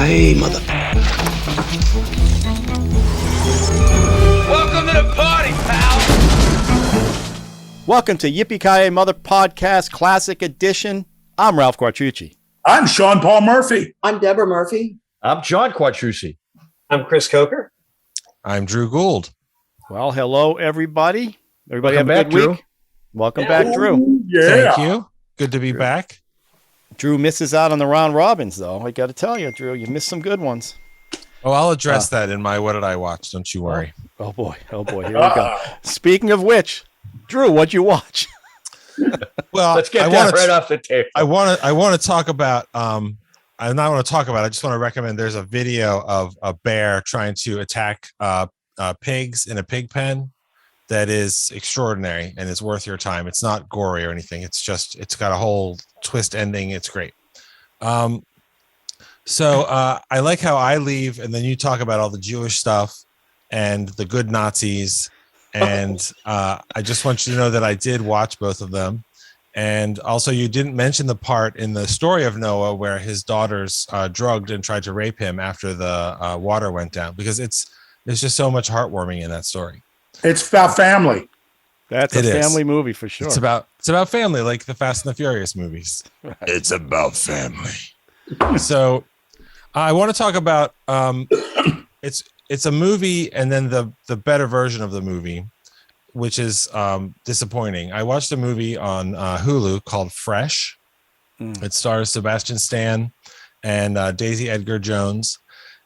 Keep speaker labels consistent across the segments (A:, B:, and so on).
A: Yippee-Ki-Yay, mother.
B: Welcome to the party, pal.
C: Welcome to Yippee-Ki-Yay Mother Podcast Classic Edition. I'm Ralph Quattrucci.
D: I'm Sean Paul Murphy.
E: I'm Deborah Murphy.
F: I'm John Quattrucci.
G: I'm Chris Cukor.
H: I'm Drew Gould.
C: Well, hello, everybody. Everybody
F: Welcome
C: have a
F: back,
C: good
F: Drew.
C: week? Welcome back, Drew.
D: Yeah.
H: Thank you. Good to be back.
C: Drew misses out on the round robins, though. I got to tell you, Drew, you missed some good ones.
H: Oh, I'll address that in my What Did I Watch? Don't you worry.
C: Oh, boy. Oh, boy. Here we go. Speaking of which, Drew, what'd you watch?
H: Well,
F: Let's get that right off the table.
H: I want to talk about. I just want to recommend. There's a video of a bear trying to attack pigs in a pig pen. That is extraordinary and it's worth your time. It's not gory or anything. It's got a whole twist ending. It's great. So I like how I leave and then you talk about all the Jewish stuff and the good Nazis. And I just want you to know that I did watch both of them. And also you didn't mention the part in the story of Noah where his daughters drugged and tried to rape him after the water went down, because there's just so much heartwarming in that story.
D: It's about family.
C: That's a family movie for sure.
H: It's about family, like the Fast and the Furious movies.
C: Right.
H: It's about family. So I want to talk about it's a movie and then the better version of the movie, which is disappointing. I watched a movie on Hulu called Fresh. It stars Sebastian Stan and Daisy Edgar Jones.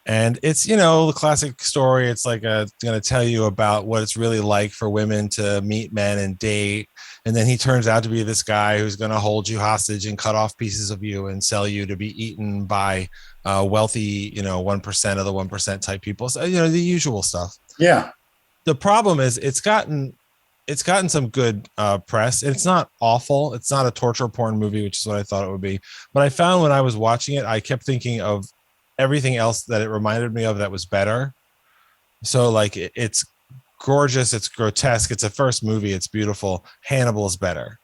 H: And it's, the classic story. It's like going to tell you about what it's really like for women to meet men and date. And then he turns out to be this guy who's going to hold you hostage and cut off pieces of you and sell you to be eaten by wealthy, 1% of the 1% type people. So, the usual stuff.
D: Yeah.
H: The problem is it's gotten some good press. It's not awful. It's not a torture porn movie, which is what I thought it would be. But I found when I was watching it, I kept thinking of everything else that it reminded me of that was better. So like it's gorgeous, it's grotesque, it's a first movie, it's beautiful. Hannibal is better.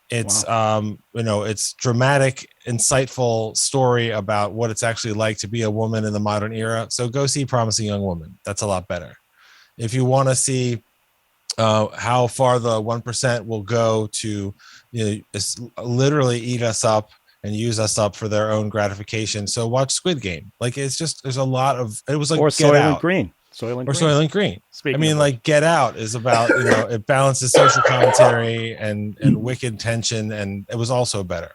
H: It's it's dramatic, insightful story about what it's actually like to be a woman in the modern era. So go see Promising Young Woman. That's a lot better. If you want to see how far the 1% will go to literally eat us up and use us up for their own gratification. So watch Squid Game. Like there's a lot of, it was like
C: or
H: Get Out.
C: Soylent Green.
H: Get Out is about, it balances social commentary and wicked tension. And it was also better.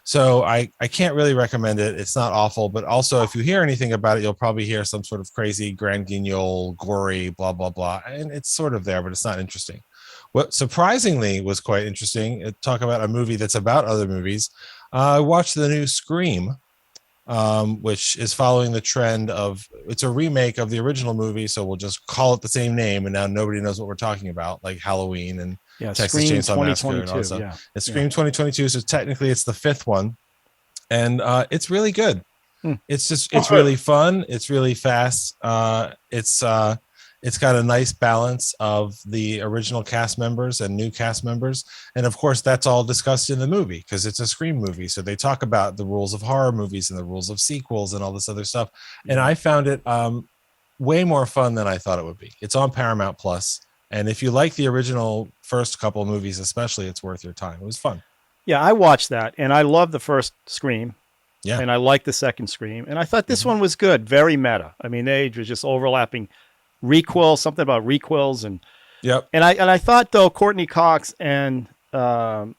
H: So I can't really recommend it. It's not awful, but also if you hear anything about it, you'll probably hear some sort of crazy grand guignol, gory, blah, blah, blah. And it's sort of there, but it's not interesting. What surprisingly was quite interesting, talk about a movie that's about other movies. I watched the new Scream, which is following the trend of, it's a remake of the original movie, so we'll just call it the same name, and now nobody knows what we're talking about, like Halloween and Texas
C: Scream
H: Chainsaw Massacre and all that stuff.
C: Yeah.
H: It's Scream 2022, so technically it's the fifth one, and it's really good. It's really fun. It's really fast. It's got a nice balance of the original cast members and new cast members. And of course, that's all discussed in the movie because it's a Scream movie. So they talk about the rules of horror movies and the rules of sequels and all this other stuff. And I found it way more fun than I thought it would be. It's on Paramount Plus. And if you like the original first couple of movies, especially, it's worth your time. It was fun.
C: Yeah, I watched that and I love the first Scream.
H: Yeah.
C: And I liked the second Scream. And I thought this one was good. Very meta. I mean, they were just overlapping something about requels and I thought though Courtney Cox and the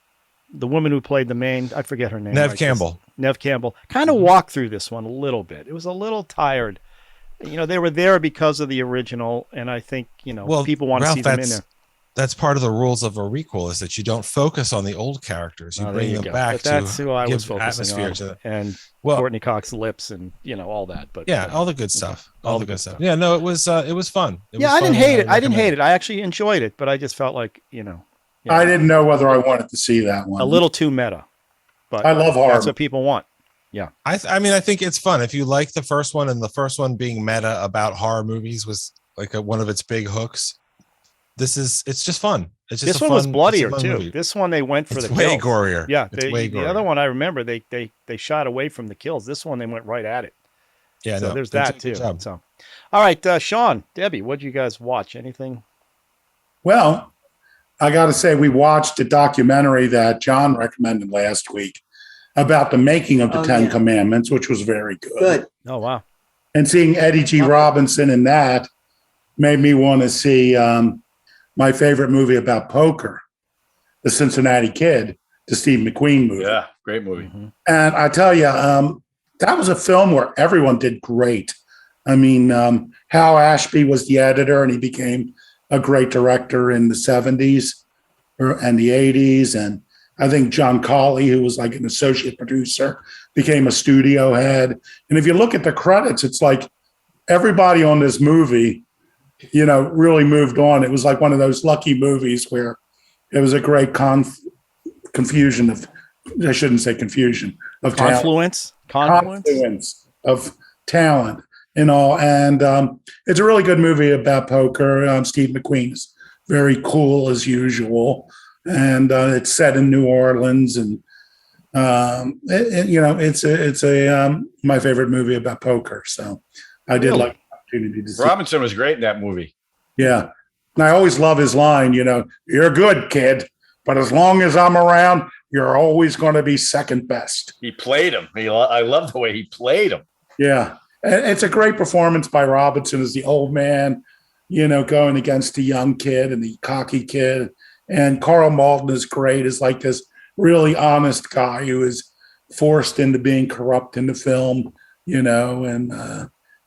C: woman who played the main, I forget her name,
H: Nev Campbell
C: kind of walked through this one a little bit. It was a little tired. They were there because of the original, and I think people want to see them in there.
H: That's part of the rules of a requel is that you don't focus on the old characters. You bring them back.
C: But that's who I was focusing
H: atmosphere
C: on.
H: to them.
C: And Courtney Cox's lips and all that. But
H: all the good stuff. All the good stuff. Yeah, no, it was fun.
C: I didn't hate it. I didn't hate it. I actually enjoyed it, but I just felt like
D: I didn't know whether I wanted to see that one.
C: A little too meta. But
D: I love horror.
C: That's what people want. Yeah.
H: I think it's fun. If you like the first one, and the first one being meta about horror movies was like one of its big hooks. It's just fun. It's just
C: this one was bloodier too.
H: Movie.
C: This one they went for
H: it's
C: the
H: way
C: kills.
H: Gorier.
C: Yeah,
H: it's way gorier.
C: The other one I remember they shot away from the kills. This one they went right at it.
H: Yeah,
C: so
H: no,
C: there's
H: they did
C: that
H: a
C: too.
H: good job.
C: So, all right, Sean, Debbie, what did you guys watch? Anything?
D: Well, I got to say, we watched a documentary that John recommended last week about the making of the Ten Commandments, which was very good.
C: Oh, wow.
D: And seeing Eddie G. Robinson in that made me want to see my favorite movie about poker, The Cincinnati Kid, the Steve McQueen movie.
F: Yeah, great movie.
C: Mm-hmm.
D: And I tell you, that was a film where everyone did great. I mean, Hal Ashby was the editor, and he became a great director in the 70s and the 80s. And I think John Cawley, who was like an associate producer, became a studio head. And if you look at the credits, it's like everybody on this movie, you know, really moved on. It was like one of those lucky movies where it was a great confusion of, I shouldn't say confusion, of
C: Confluence
D: of talent and all. And it's a really good movie about poker. Steve McQueen is very cool as usual. And it's set in New Orleans. And, you know, it's my favorite movie about poker. So I did like the opportunity to see.
F: Robinson was great in that movie.
D: Yeah. And I always love his line, you know, you're good, kid, but as long as I'm around, you're always going to be second best.
F: He played him. I love the way he played him.
D: Yeah. And it's a great performance by Robinson as the old man, you know, going against the young kid and the cocky kid. And Carl Malden is great as like this really honest guy who is forced into being corrupt in the film, you know, and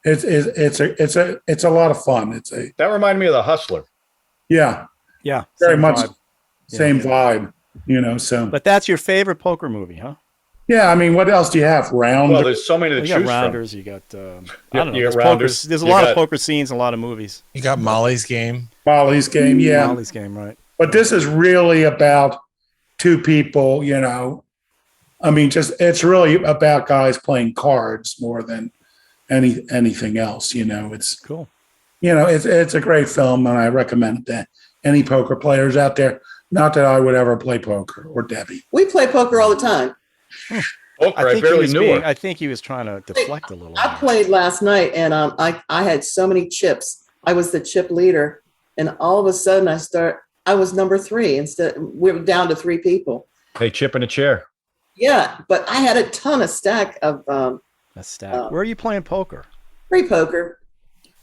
D: it's a lot of fun.
F: That reminded me of The Hustler.
D: Yeah.
C: Yeah.
D: Very much
C: vibe.
D: same vibe, you know, so.
C: But that's your favorite poker movie, huh?
D: Yeah, I mean, what else do you have? Rounders.
F: Well, there's so many to
C: You
F: choose
C: got Rounders.
F: from.
C: You got, I don't know.
F: You got
C: There's,
F: Rounders.
C: there's a lot of poker scenes, and a lot of movies.
H: You got Molly's Game.
D: Molly's Game, yeah.
C: Molly's Game, right.
D: But this is really about two people, you know. I mean, just it's really about guys playing cards more than anything else, you know. It's
C: cool.
D: You know, it's a great film, and I recommend it to any poker players out there. Not that I would ever play poker, or Debbie.
A: We play poker all the time.
F: Poker, I barely knew her.
C: I think he was trying to deflect a little.
A: I played last night, and I had so many chips. I was the chip leader, and all of a sudden I was number 3 instead. We were down to 3 people.
F: Hey, chip in a chair.
A: Yeah, but I had a ton of stack of
C: a stack. Where are you playing poker?
A: Free poker.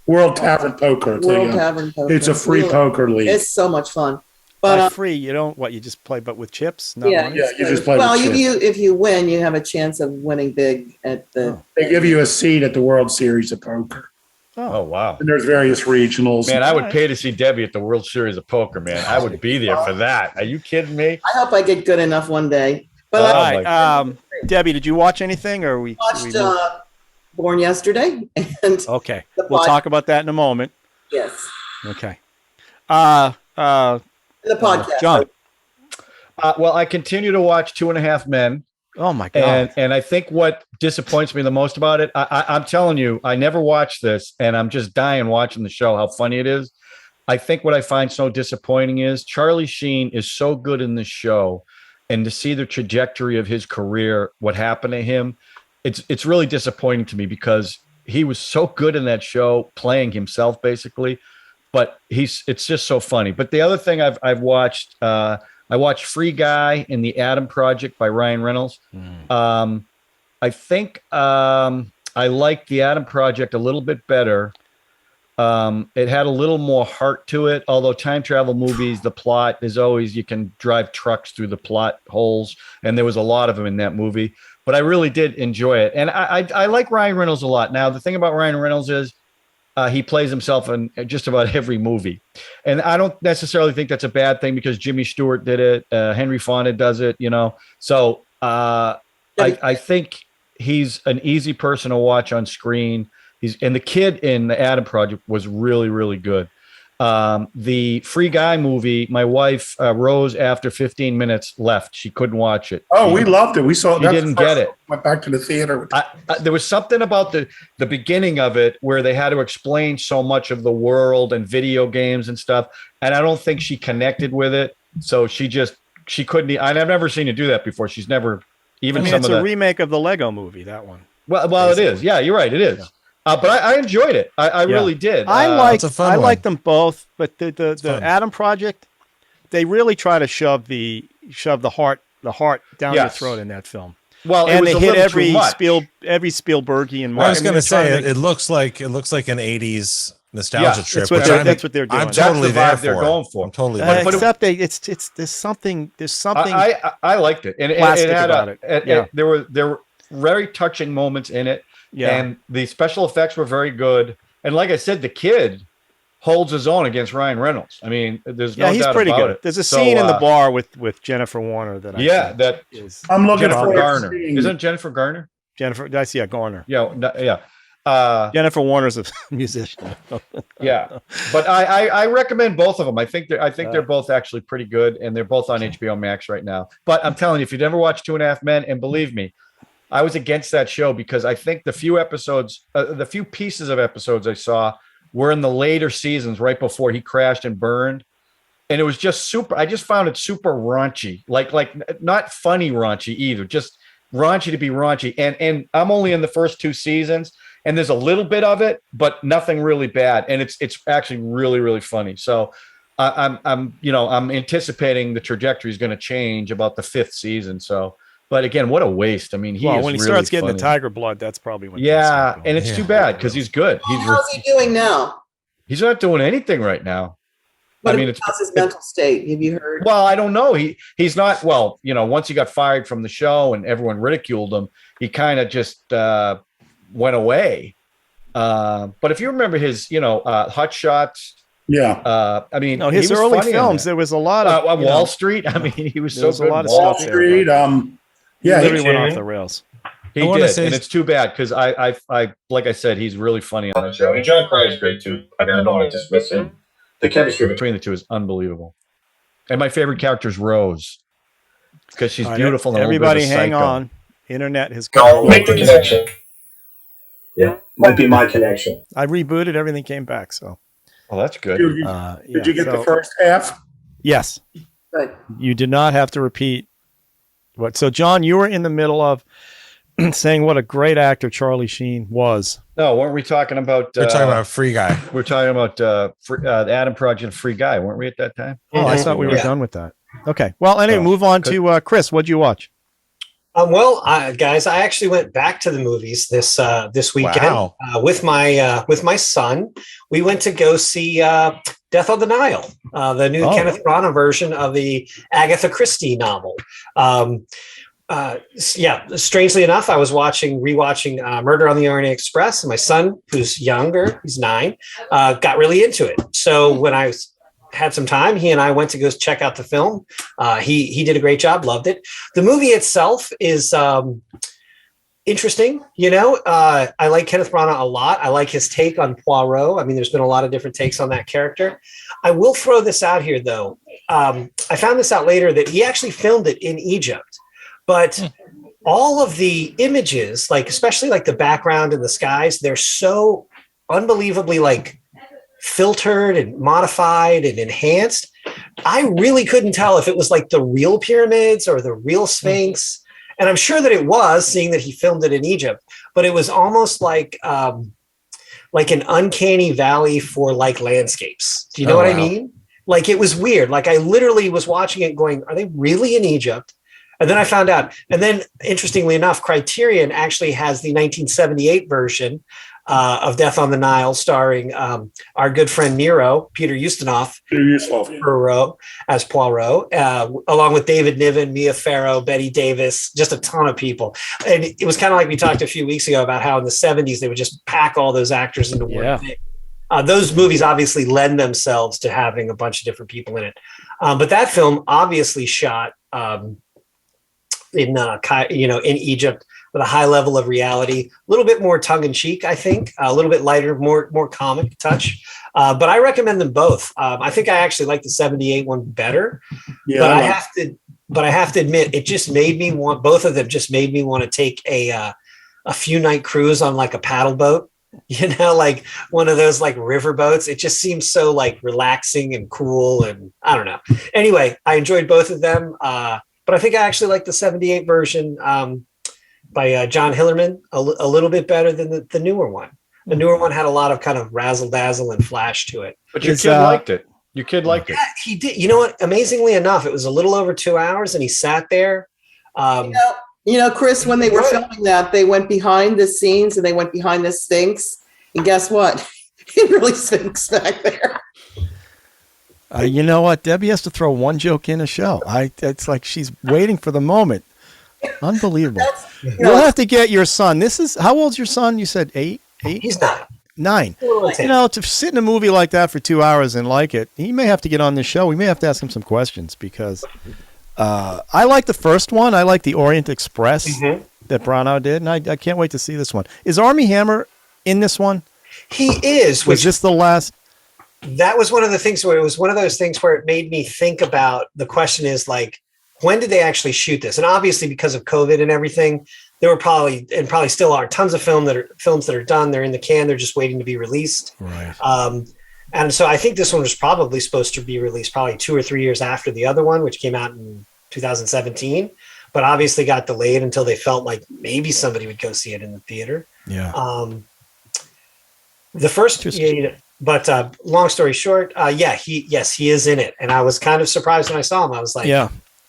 D: World Tavern Poker.
A: World Tavern Poker.
D: It's a free poker league.
A: It's so much fun. But
C: by free, you don't you just play, but with chips. Not
A: yeah,
C: money?
D: Yeah, you just play.
A: Well,
D: with chips.
A: if you win, you have a chance of winning big at the.
C: Oh.
D: They give you a seat at the World Series of Poker.
F: Oh, wow.
D: And there's various regionals.
F: Man, I would pay to see Debbie at the World Series of Poker, man. I would be there for that. Are you kidding me?
A: I hope I get good enough one day. But
C: all right, Debbie, did you watch anything, or we
A: watched Born Yesterday? And
C: okay, we'll talk about that in a moment.
A: Yes.
C: Okay.
A: The podcast.
C: John.
F: Well, I continue to watch 2.5 Men.
C: Oh my God.
F: And I think what disappoints me the most about it, I'm telling you, I never watched this, and I'm just dying watching the show, how funny it is. I think what I find so disappointing is Charlie Sheen is so good in this show, and to see the trajectory of his career, what happened to him, it's really disappointing to me because he was so good in that show, playing himself basically. But it's just so funny. But the other thing I've watched, I watched Free Guy and the Adam Project by Ryan Reynolds. I think I liked the Adam Project a little bit better. It had a little more heart to it. Although time travel movies, the plot is always you can drive trucks through the plot holes, and there was a lot of them in that movie. But I really did enjoy it, and I like Ryan Reynolds a lot. Now the thing about Ryan Reynolds is. He plays himself in just about every movie. And I don't necessarily think that's a bad thing because Jimmy Stewart did it. Henry Fonda does it, you know? So I think he's an easy person to watch on screen. And the kid in the Adam Project was really, really good. The Free Guy movie, my wife, Rose, after 15 minutes left. She couldn't watch it.
D: Oh, we loved it. We saw it.
F: She didn't get it.
D: Went back to the theater.
F: There was something about the beginning of it where they had to explain so much of the world and video games and stuff. And I don't think she connected with it. So she couldn't. I've never seen her do that before. She's never even.
C: I mean, it's a remake of the Lego movie. That one.
F: Well, it is. Yeah, you're right. It is. But I enjoyed it. I really did.
C: I
H: one.
C: like them both, but the
H: fun.
C: Adam Project, they really try to shove the heart down your throat in that film.
F: Well,
C: and
F: it was
C: they hit every
F: every
C: Spielbergian mark.
H: I was going to say it looks like an 80s nostalgia trip.
C: That's what they're doing.
H: I'm totally
F: That's the vibe
H: there
F: they're
H: for.
F: going for.
H: I'm totally there.
C: Except there's something
F: I liked it, and it had
C: about it.
F: There were very touching moments in it, and the special effects were very good. And like I said, the kid holds his own against Ryan Reynolds. I mean, there's no
C: he's
F: doubt
C: pretty
F: about
C: good.
F: it.
C: There's a scene in the bar with Jennifer Warner that
D: I'm looking
F: Jennifer
D: for
F: Garner. Isn't it Jennifer Garner?
C: Garner.
F: Yeah.
C: Jennifer Warner's a musician.
F: Yeah, but I recommend both of them. I think they're both actually pretty good, and they're both on HBO Max right now. But I'm telling you, if you've never watched 2.5 Men, and believe me, I was against that show because I think the few pieces of episodes I saw were in the later seasons, right before he crashed and burned, and it was just super. I just found it super raunchy, like not funny raunchy either, just raunchy to be raunchy. And I'm only in the first 2 seasons. And there's a little bit of it, but nothing really bad, and it's actually really, really funny. So I'm anticipating the trajectory is going to change about the 5th season. So, but again, what a waste. I mean, when he
C: starts getting
F: funny.
C: the tiger blood, that's probably when.
F: And it's too bad because he's good.
A: How's he doing now?
F: He's not doing anything right now.
A: How's his mental state? Have you heard?
F: Well, I don't know. He's not. Well, once he got fired from the show and everyone ridiculed him, he kind of just went away. But if you remember his, Hot Shots.
D: Yeah.
F: I mean,
C: his early films, there was a lot of
F: Wall Street. I mean, he was so good.
C: A lot of
D: Wall
C: stuff
D: Street.
C: He literally went off the rails.
F: He did, and it's too bad because I like I said, he's really funny on the show. And John Cryer is great too. I mean, I don't want to dismiss him. The chemistry between the two is unbelievable. And my favorite character is Rose because she's beautiful. And
C: everybody, hang on. Internet has
E: gone. Make the connection. Yeah, might be my connection.
C: I rebooted, everything came back. So,
F: well, that's good.
D: Did you get the first half?
C: Yes.
A: Good.
C: You did not have to repeat what. So, John, you were in the middle of saying what a great actor Charlie Sheen was.
F: No, weren't we talking about?
H: We're talking about Free Guy.
F: We're talking about the Adam Project, Free Guy, weren't we at that time?
C: Oh, I thought we were done with that. Okay. Well, anyway, move on to Chris. What'd you watch?
G: Guys, I actually went back to the movies this weekend with my son. We went to go see Death on the Nile, the new Kenneth Branagh version of the Agatha Christie novel. Strangely enough, I was rewatching Murder on the Orient Express, and my son, who's younger, he's 9, got really into it. So when I had some time, he and I went to go check out the film. He did a great job, loved it. The movie itself is interesting. I like Kenneth Branagh a lot. I like his take on Poirot. I mean, there's been a lot of different takes on that character. I will throw this out here, though. I found this out later that he actually filmed it in Egypt, but all of the images, especially the background and the skies, they're so unbelievably filtered and modified and enhanced. I really couldn't tell if it was the real pyramids or the real Sphinx. And I'm sure that it was, seeing that he filmed it in Egypt, but it was almost like an uncanny valley for landscapes. Do you know what I mean? It was weird. I literally was watching it going, are they really in Egypt? And then I found out. And then interestingly enough, Criterion actually has the 1978 version of Death on the Nile, starring our good friend Peter Ustinov as Poirot, along with David Niven, Mia Farrow, Betty Davis, just a ton of people. And it was kind of like we talked a few weeks ago about how in the 70s they would just pack all those actors into one thing. Those movies obviously lend themselves to having a bunch of different people in it. But that film obviously shot in Egypt, with a high level of reality, a little bit more tongue in cheek, I think, a little bit lighter, more comic touch. But I recommend them both. I think I actually like the 78 one better, but I have to admit, it just made me want, both of them just made me want to take a few night cruise on a paddle boat, one of those river boats. It just seems so relaxing and cool. And I don't know. Anyway, I enjoyed both of them. But I think I actually like the 78 version by John Hillerman a little bit better than the newer one. The newer one had a lot of kind of razzle dazzle and flash to it.
F: But your kid liked it. Your kid liked it.
G: Yeah, he did. You know what? Amazingly enough, it was a little over 2 hours, and he sat there.
A: Chris, when they were filming that, they went behind the scenes and they went behind the Sphinx. And guess what? It really stinks back there.
C: You know what? Debbie has to throw one joke in a show. It's like she's waiting for the moment. Unbelievable. You'll have to get your son. How old's your son? You said 8?
G: He's 9.
C: 9. To sit in a movie like that for 2 hours and like it, he may have to get on this show. We may have to ask him some questions because I like the first one. I like the Orient Express that Branagh did, and I can't wait to see this one. Is Armie Hammer in this one?
G: He is.
C: Was this the last?
G: That was one of the things where it was one of those things where it made me think about the question is like, when did they actually shoot this? And obviously because of COVID and everything, there were probably still are tons of films that are done. They're in the can. They're just waiting to be released.
C: Right.
G: And so I think this one was probably supposed to be released probably 2 or 3 years after the other one, which came out in 2017, but obviously got delayed until they felt like maybe somebody would go see it in the theater.
C: Yeah.
G: The first, but long story short, he is in it. And I was kind of surprised when I saw him. I was like,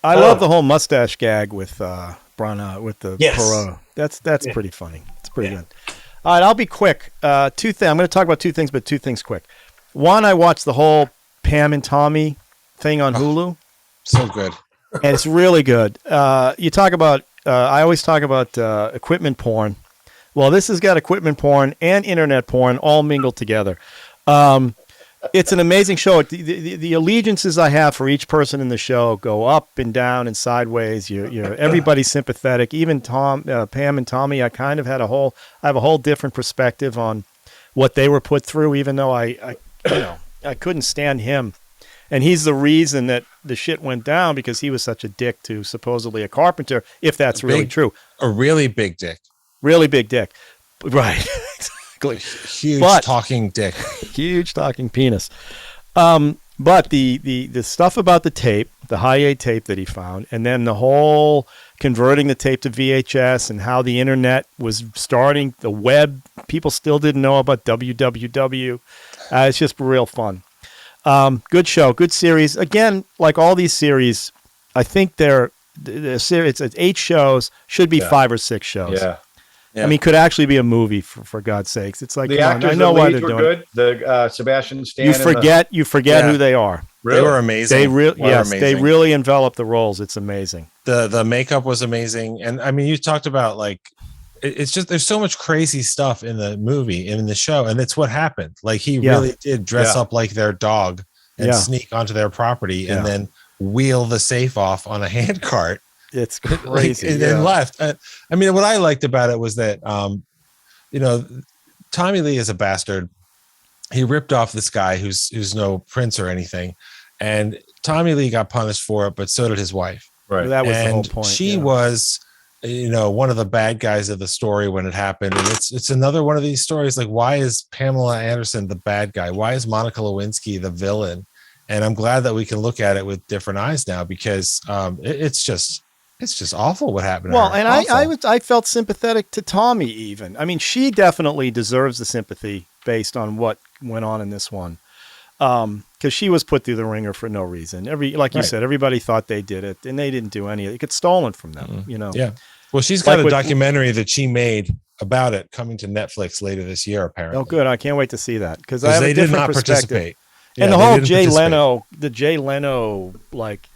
C: I love the whole mustache gag with Branagh with the Perot. That's pretty funny. It's pretty good. All right, I'll be quick. I'm going to talk about 2 things, but 2 things quick. One, I watched the whole Pam and Tommy thing on Hulu.
H: So good.
C: And it's really good. You talk about, I always talk about equipment porn. Well, this has got equipment porn and internet porn all mingled together. It's an amazing show. The allegiances I have for each person in the show go up and down and sideways. You're everybody's sympathetic. Even Pam and Tommy, I kind of have a whole different perspective on what they were put through, even though I couldn't stand him. And he's the reason that the shit went down because he was such a dick to supposedly a carpenter, if that's really true.
H: A really big dick.
C: Really big dick. Right.
H: Huge talking dick.
C: Huge talking penis. But the stuff about the tape, the high-A tape that he found, and then the whole converting the tape to VHS and how the internet was starting, the web, people still didn't know about www. It's just real fun. Good show, good series. Again, like all these series, I think the series, it's 8 shows, should be 5 or 6 shows.
F: Yeah.
C: I mean, could actually be a movie for God's sakes. It's like
F: the actors, I know why they're doing good. The Sebastian Stan.
C: You forget who they are.
H: Really? They were amazing.
C: They really enveloped the roles. It's amazing.
H: The makeup was amazing, and I mean, you talked about like it's just there's so much crazy stuff in the movie and in the show, and it's what happened. Like he really did dress up like their dog and sneak onto their property and then wheel the safe off on a hand cart.
C: It's crazy.
H: And then left. I mean, what I liked about it was that, Tommy Lee is a bastard. He ripped off this guy who's no prince or anything. And Tommy Lee got punished for it, but so did his wife.
C: Right. That was the whole point.
H: She was, one of the bad guys of the story when it happened. And it's another one of these stories. Like, why is Pamela Anderson the bad guy? Why is Monica Lewinsky the villain? And I'm glad that we can look at it with different eyes now because it's just awful what happened.
C: Well, and I felt sympathetic to Tommy even. I mean, she definitely deserves the sympathy based on what went on in this one. Because she was put through the ringer for no reason. You said, everybody thought they did it, and they didn't do any of it. It got stolen from them,
H: Yeah. Well, she's got a documentary that she made about it coming to Netflix later this year, apparently.
C: Oh, good. I can't wait to see that because I have a different perspective.
H: Participate.
C: And the whole Jay Leno, like,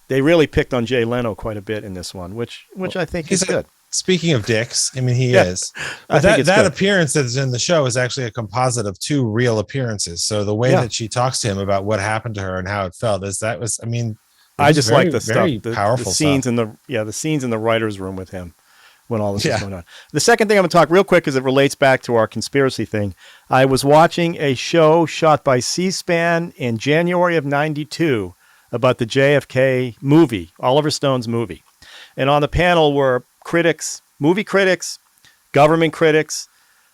C: they really picked on Jay Leno quite a bit in this one, which I think is good.
H: Speaking of dicks, I mean, he is. But that appearance that's in the show is actually a composite of 2 real appearances. So the way that she talks to him about what happened to her and how it felt
C: I just like the stuff,
H: powerful
C: the scenes
H: stuff.
C: the scenes in the writer's room with him when all this was going on. The second thing I'm going to talk real quick because it relates back to our conspiracy thing. I was watching a show shot by C-SPAN in January of 92 about the JFK movie, Oliver Stone's movie. And on the panel were movie critics, government critics,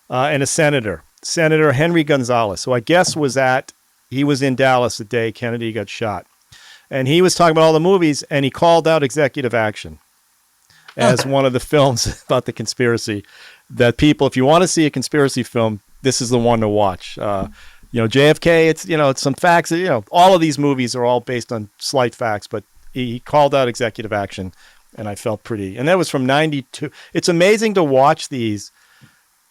C: and a senator, Senator Henry Gonzalez, who I guess he was in Dallas the day Kennedy got shot. And he was talking about all the movies, and he called out Executive Action as one of the films about the conspiracy that people, if you want to see a conspiracy film, this is the one to watch. JFK, it's some facts. All of these movies are all based on slight facts, but he called out executive action, and I felt pretty. And that was from 92. It's amazing to watch these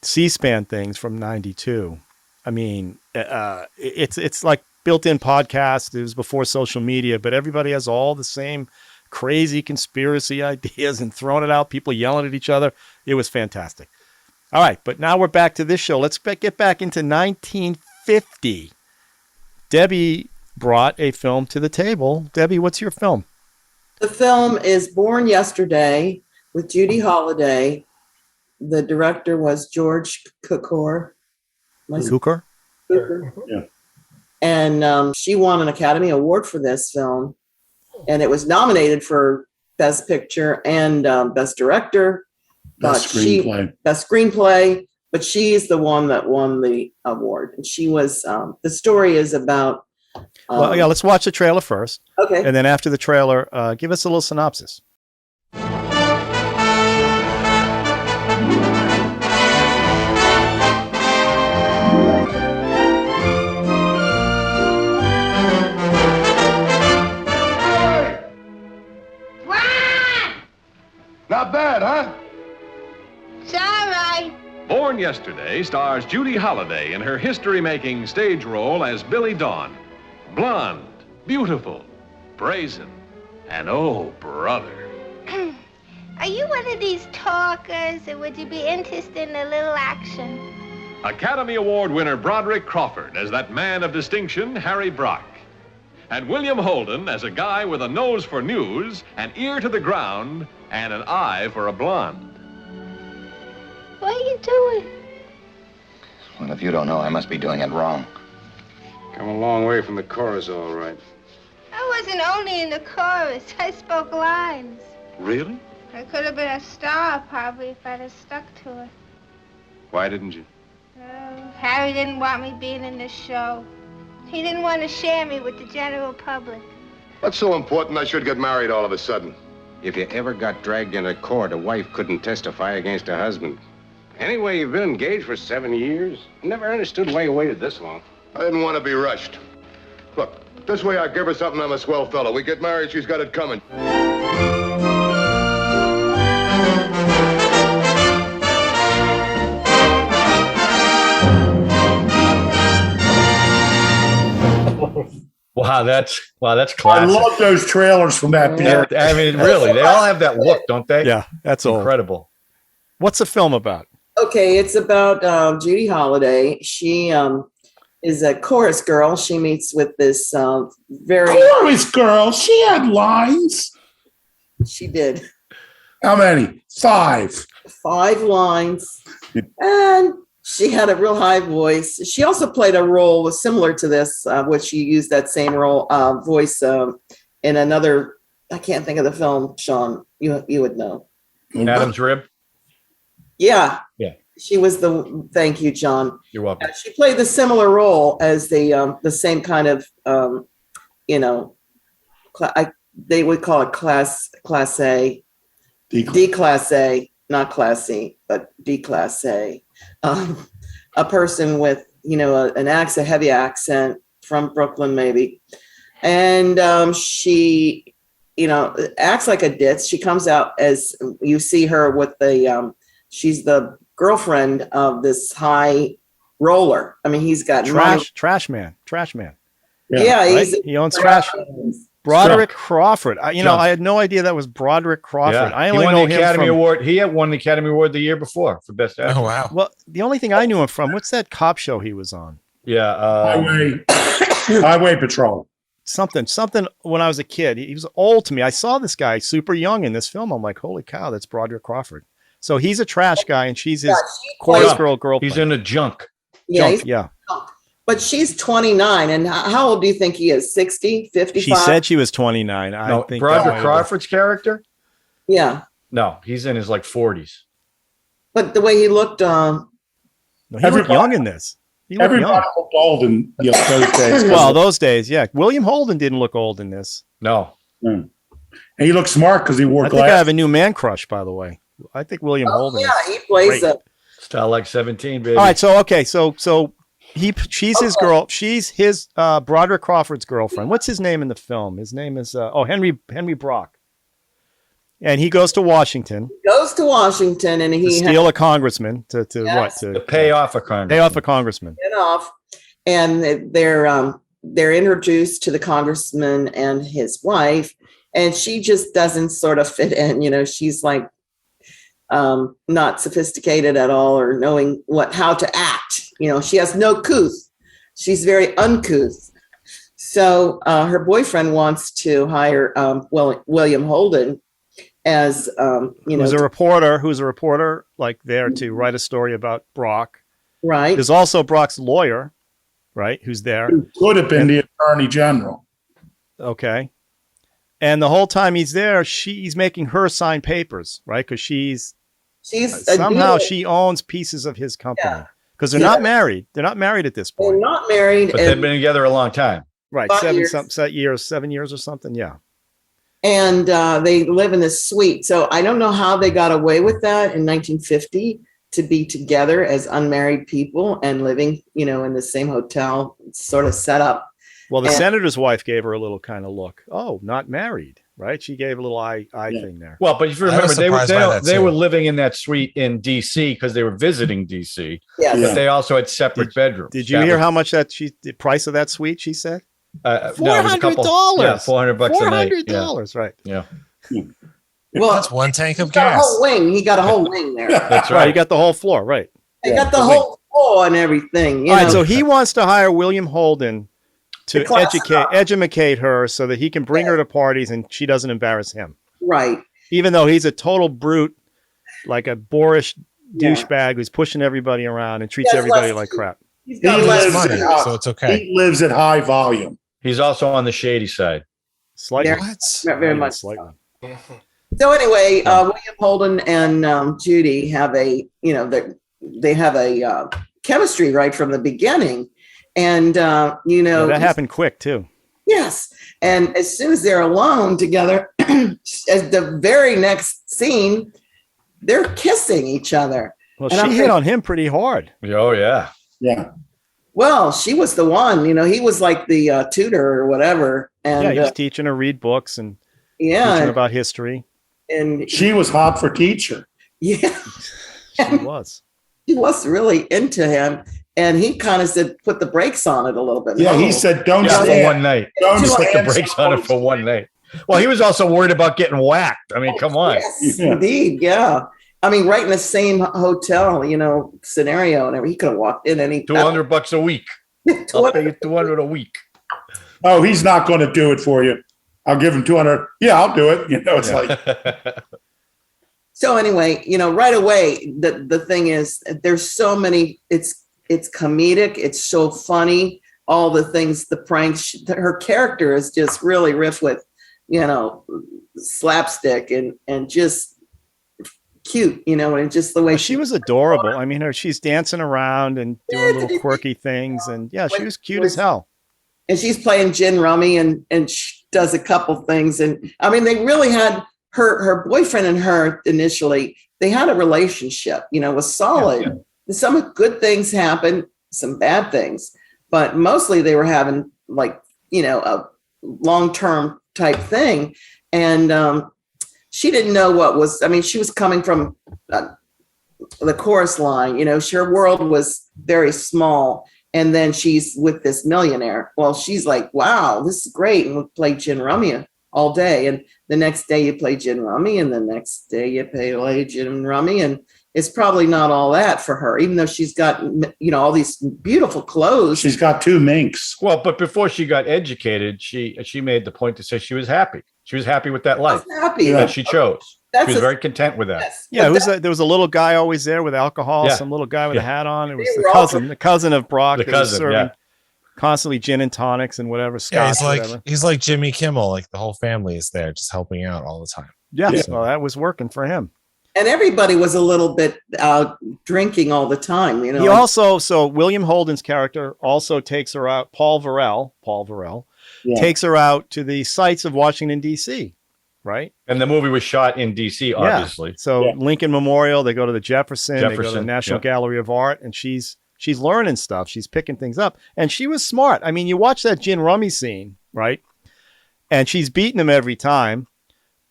C: C-SPAN things from 92. I mean, it's like built-in podcast. It was before social media, but everybody has all the same crazy conspiracy ideas and throwing it out, people yelling at each other. It was fantastic. All right, but now we're back to this show. Let's get back into 1950. Debbie brought a film to the table. Debbie, what's your film?
A: The film is Born Yesterday with Judy Holiday. The director was George Cukor.
C: Cukor?
A: Cukor.
D: Yeah.
A: And she won an Academy Award for this film. And it was nominated for Best Picture and Best Director.
D: Best screenplay.
A: Best screenplay. But she's the one that won the award. And she was, the story is about.
C: Let's watch the trailer first.
A: Okay.
C: And then after the trailer, give us a little synopsis.
B: Not bad, huh?
I: It's all right.
J: Born Yesterday stars Judy Holiday in her history-making stage role as Billie Dawn. Blonde, beautiful, brazen, and oh, brother.
I: Are you one of these talkers, or would you be interested in a little action?
J: Academy Award winner Broderick Crawford as that man of distinction, Harry Brock. And William Holden as a guy with a nose for news, an ear to the ground, and an eye for a blonde.
I: What are you doing?
K: Well, if you don't know, I must be doing it wrong.
B: Come a long way from the chorus, all right.
I: I wasn't only in the chorus. I spoke lines.
J: Really?
I: I could have been a star, probably, if I'd have stuck to it.
J: Why didn't you?
I: Harry didn't want me being in this show. He didn't want to share me with the general public.
L: What's so important I should get married all of a sudden?
M: If you ever got dragged into court, a wife couldn't testify against a husband. Anyway, you've been engaged for 7 years. Never understood why you waited this long.
L: I didn't want to be rushed. Look, this way I give her something. I'm a swell fellow. We get married, she's got it coming.
F: Wow, that's classic.
D: I love those trailers from that period.
F: I mean, really, they all have that look, don't they?
C: Yeah, that's
F: incredible.
C: What's the film about?
A: Okay, it's about Judy Holiday. She is a chorus girl. She meets with this very
D: chorus girl. She had lines.
A: She did.
D: How many? 5.
A: 5 lines, and she had a real high voice. She also played a role similar to this, which she used that same role voice in another. I can't think of the film. Sean, you would know.
F: Adam's Rib.
A: Yeah.
F: Yeah.
A: She was the. Thank you, John.
F: You're welcome.
A: She played the similar role as the same kind of they would call it class A, D class A, not class C, but D class A. A person with a heavy accent from Brooklyn maybe, and she acts like a ditz. She comes out as you see her with the she's the girlfriend of this high roller. I mean, he's got
C: trash man.
A: Yeah,
C: right? He owns trash. Broderick Crawford. I had no idea that was Broderick Crawford.
F: Yeah.
C: I only know him
F: Academy
C: from
F: Award. He had won the Academy Award the year before for Best Actor.
H: Oh wow!
C: Well, the only thing I knew him from, what's that cop show he was on?
F: Yeah,
D: Highway Patrol.
C: Something. When I was a kid, he was old to me. I saw this guy super young in this film. I'm like, holy cow, that's Broderick Crawford. So he's a trash guy, and she's his chorus girlfriend.
F: He's in a junk.
C: Yeah.
A: But she's 29, and how old do you think he is? 60, 55?
C: She said she was 29. I think
F: Broderick Crawford's character?
A: Yeah.
F: No, he's in his 40s.
A: But the way he looked,
C: he looked young in this.
D: Everybody looked old in those days.
C: Well, those days, yeah. William Holden didn't look old in this.
F: No.
D: And he looked smart because he wore
C: I
D: glasses.
C: think I have a new man crush, by the way. I think William Holden.
A: Yeah, he plays
F: Style like 17, baby.
C: All right, so okay, so she's his girl. She's his Broderick Crawford's girlfriend. What's his name in the film? His name is Henry Brock. And he goes to Washington.
A: And he
C: steal a congressman to
F: pay off a congressman.
C: Pay off a congressman.
A: Get off, and they're introduced to the congressman and his wife, and she just doesn't sort of fit in. You know, she's like not sophisticated at all or knowing how to act. You know, she has no couth. She's very uncouth. So her boyfriend wants to hire William Holden as who's
C: a reporter like there to write a story about Brock.
A: Right.
C: There's also Brock's lawyer, right, who's there.
D: Who could have been the attorney general.
C: Okay. And the whole time he's there, he's making her sign papers, right? Because she's somehow she owns pieces of his company. Because they're not married. They're not married at this point.
A: They're not married.
F: But they've been together a long time.
C: Right. 7 years or something. Yeah.
A: And they live in this suite. So I don't know how they got away with that in 1950 to be together as unmarried people and living, in the same hotel, sort of set up.
C: Well, the senator's wife gave her a little kind of look. Oh, not married, right? She gave a little eye thing there.
F: Well, but if you remember, they were living in that suite in D.C. because they were visiting D.C.
A: Yes.
F: But they also had separate bedrooms.
C: Did you hear how much the price of that suite? She said $400.
F: Yeah, $400 a night.
C: $400, right?
F: Yeah.
H: Well, that's one tank of
A: got
H: gas.
A: A whole wing. He got a whole wing there.
C: That's right. He got the whole floor, right?
A: He got the whole floor and everything.
C: All right, so he wants to hire William Holden to educate her so that he can bring her to parties and she doesn't embarrass him.
A: Right.
C: Even though he's a total brute, like a boorish douchebag who's pushing everybody around and treats everybody like crap.
D: He lives money, so it's okay. He lives at high volume.
F: He's also on the shady side.
C: Slightly.
A: Not very much. Slightly. So anyway, William Holden and Judy have they have a chemistry right from the beginning. And,
C: that happened quick too.
A: Yes. And as soon as they're alone together, as the very next scene, they're kissing each other.
C: Well, she hit on him pretty hard.
F: Oh, yeah.
D: Yeah.
A: Well, she was the one, he was like the tutor or whatever. And
C: he was teaching her read books and teaching her about history.
A: And
D: she was hot for teacher.
A: Yeah.
C: She was.
A: She was really into him. And he kind of said, put the brakes on it a little bit.
D: Yeah, he said, don't
F: for one night. Don't put the brakes on it for one night. Well, he was also worried about getting whacked. I mean, come on.
A: Yes, indeed. Yeah. I mean, right in the same hotel, scenario and everything. He could have walked in any
F: $200 a week. I'll pay you $200 a week.
D: Oh, he's not going to do it for you. I'll give him 200. Yeah, I'll do it. It's like.
A: So anyway, right away, the thing is, there's so many. It's comedic. It's so funny. All the things, the pranks. Her character is just really riff with, slapstick and just cute, and just the way
C: she was adorable. I mean, she's dancing around and doing little quirky things, and she was cute as hell.
A: And she's playing gin rummy and she does a couple things. And I mean, they really had her boyfriend and her initially, they had a relationship, was solid. Yeah. Some good things happened, some bad things, but mostly they were having like, a long-term type thing. And she didn't know she was coming from the chorus line, her world was very small. And then she's with this millionaire. Well, she's like, wow, this is great. And we play gin rummy all day. And the next day you play gin rummy. And the next day you play gin rummy. And it's probably not all that for her, even though she's got, all these beautiful clothes.
D: She's got 2 minks.
F: Well, but before she got educated, she made the point to say she was happy. She was happy with that life that she chose. She was very content with that.
A: Yes.
C: Yeah, there was a little guy always there with alcohol, some little guy with a hat on. It was the cousin of Brock.
F: The cousin,
C: serving constantly gin and tonics and whatever. Scotch,
H: he's like Jimmy Kimmel. Like the whole family is there, just helping out all the time.
C: Yeah, well, that was working for him.
A: And everybody was a little bit drinking all the time,
C: He also, William Holden's character also takes her out. Paul Verrell takes her out to the sights of Washington D.C. right?
F: And the movie was shot in DC, obviously.
C: So Lincoln Memorial, they go to the Jefferson, they go to the National
F: yeah.
C: Gallery of Art, and she's learning stuff. She's picking things up. And she was smart. I mean, you watch that gin rummy scene, right? And she's beating him every time.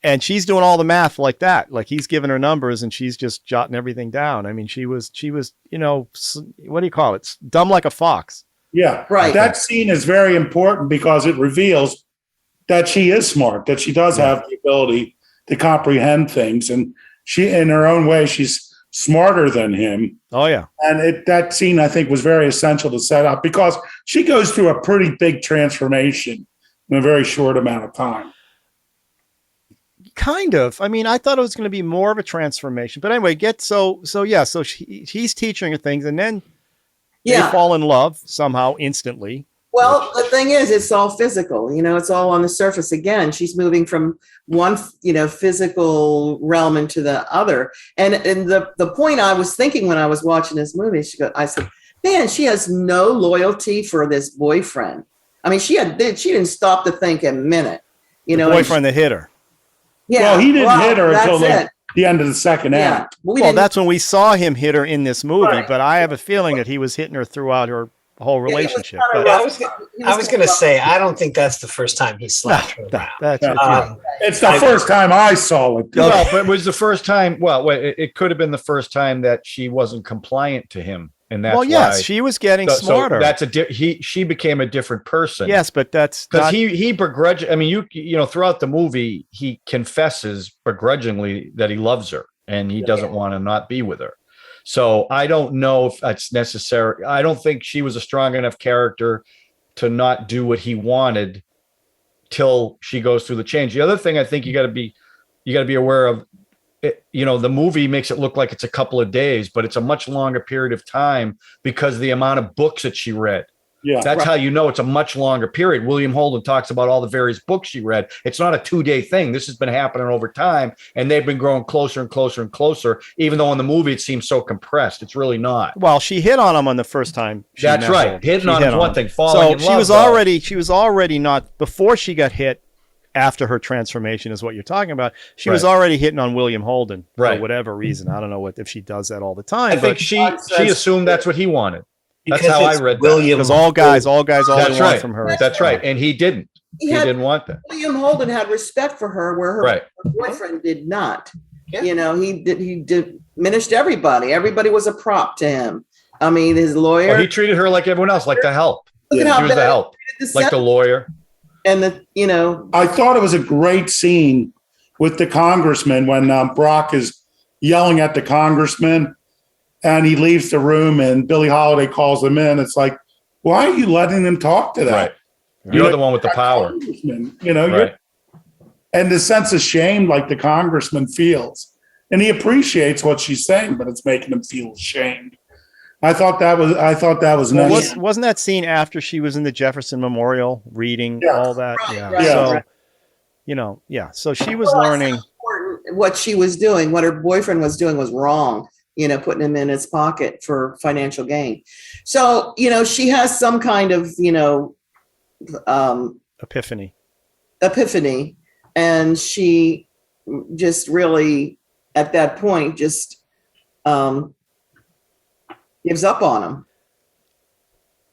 C: And she's doing all the math like that. Like he's giving her numbers and she's just jotting everything down. I mean, she was, you know, what do you call it? Dumb like a fox.
D: Yeah.
A: Right.
D: That scene is very important because it reveals that she is smart, that she does have the ability to comprehend things. And she, in her own way, she's smarter than him.
C: Oh, yeah.
D: And that scene, I think, was very essential to set up because she goes through a pretty big transformation in a very short amount of time.
C: Kind of. I mean, I thought it was going to be more of a transformation. But anyway, so he's teaching her things, and then they fall in love somehow instantly.
A: Well, the thing is, it's all physical. You know, it's all on the surface. Again, she's moving from one, you know, physical realm into the other. And the point I was thinking when I was watching this movie, I said, man, she has no loyalty for this boyfriend. I mean, she didn't stop to think a minute. You know,
C: boyfriend that hit her.
A: Yeah,
D: well, he didn't hit her until the end of the second act.
C: Well, that's when we saw him hit her in this movie. But I have a feeling that he was hitting her throughout her whole relationship.
G: I was going to say, I don't think that's the first time he slapped her around.
D: It's the first time I saw it.
F: Well, but it was the first time. Well, it could have been the first time that she wasn't compliant to him. And that's
C: yes, she was getting smarter.
F: So that's she became a different person.
C: Yes, but that's
F: because he begrudged. I mean, you know, throughout the movie, he confesses begrudgingly that he loves her and he doesn't want to not be with her. So I don't know if that's necessary. I don't think she was a strong enough character to not do what he wanted till she goes through the change. The other thing I think you got to be aware of. You know, the movie makes it look like it's a couple of days, but it's a much longer period of time because of the amount of books that she read.
D: Yeah,
F: that's how you know it's a much longer period. William Holden talks about all the various books she read. It's not a 2-day thing. This has been happening over time, and they've been growing closer and closer and closer. Even though in the movie it seems so compressed, it's really not.
C: Well, she hit on him on the first time.
F: That's right. Hitting on him is one thing. Falling in love.
C: She was already not before she got hit. After her transformation is what you're talking about. She was already hitting on William Holden for whatever reason. I don't know if she does that all the time.
F: I think she assumed that's what he wanted. That's how I read that.
C: Because all guys want from her.
F: That's right. And he didn't. He didn't want that.
A: William Holden had respect for her where her boyfriend did not. Yeah. You know, he diminished everybody. Everybody was a prop to him. I mean, his lawyer.
F: Well, he treated her like everyone else, like the help.
A: Look at
F: She
A: how
F: was the help. Like the lawyer.
A: And
D: I thought it was a great scene with the congressman when Brock is yelling at the congressman and he leaves the room and Billie Holiday calls him in. It's like, why are you letting them talk to that?
F: Right. You're the one with the power.
D: You know, and the sense of shame like the congressman feels. And he appreciates what she's saying, but it's making him feel ashamed. I thought that was nice.
C: Wasn't that scene after she was in the Jefferson Memorial reading all that? So she was learning
A: what she was doing, what her boyfriend was doing was wrong, you know, putting him in his pocket for financial gain. So, you know, she has some kind of, you know,
C: epiphany.
A: And she just really, at that point, just, gives up on him.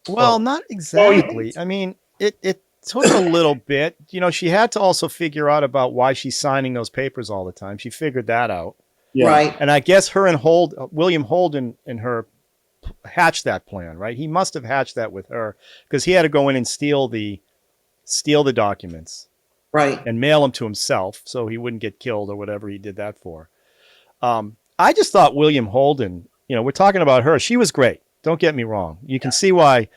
C: Well, not exactly. I mean, it took a little bit. You know, she had to also figure out about why she's signing those papers all the time. She figured that out.
A: Yeah. Right.
C: And I guess her and William Holden and her hatched that plan, right? He must have hatched that with her because he had to go in and steal the documents.
A: Right.
C: And mail them to himself so he wouldn't get killed or whatever he did that for. I just thought William Holden, you know, we're talking about her. She was great. Don't get me wrong. You can see why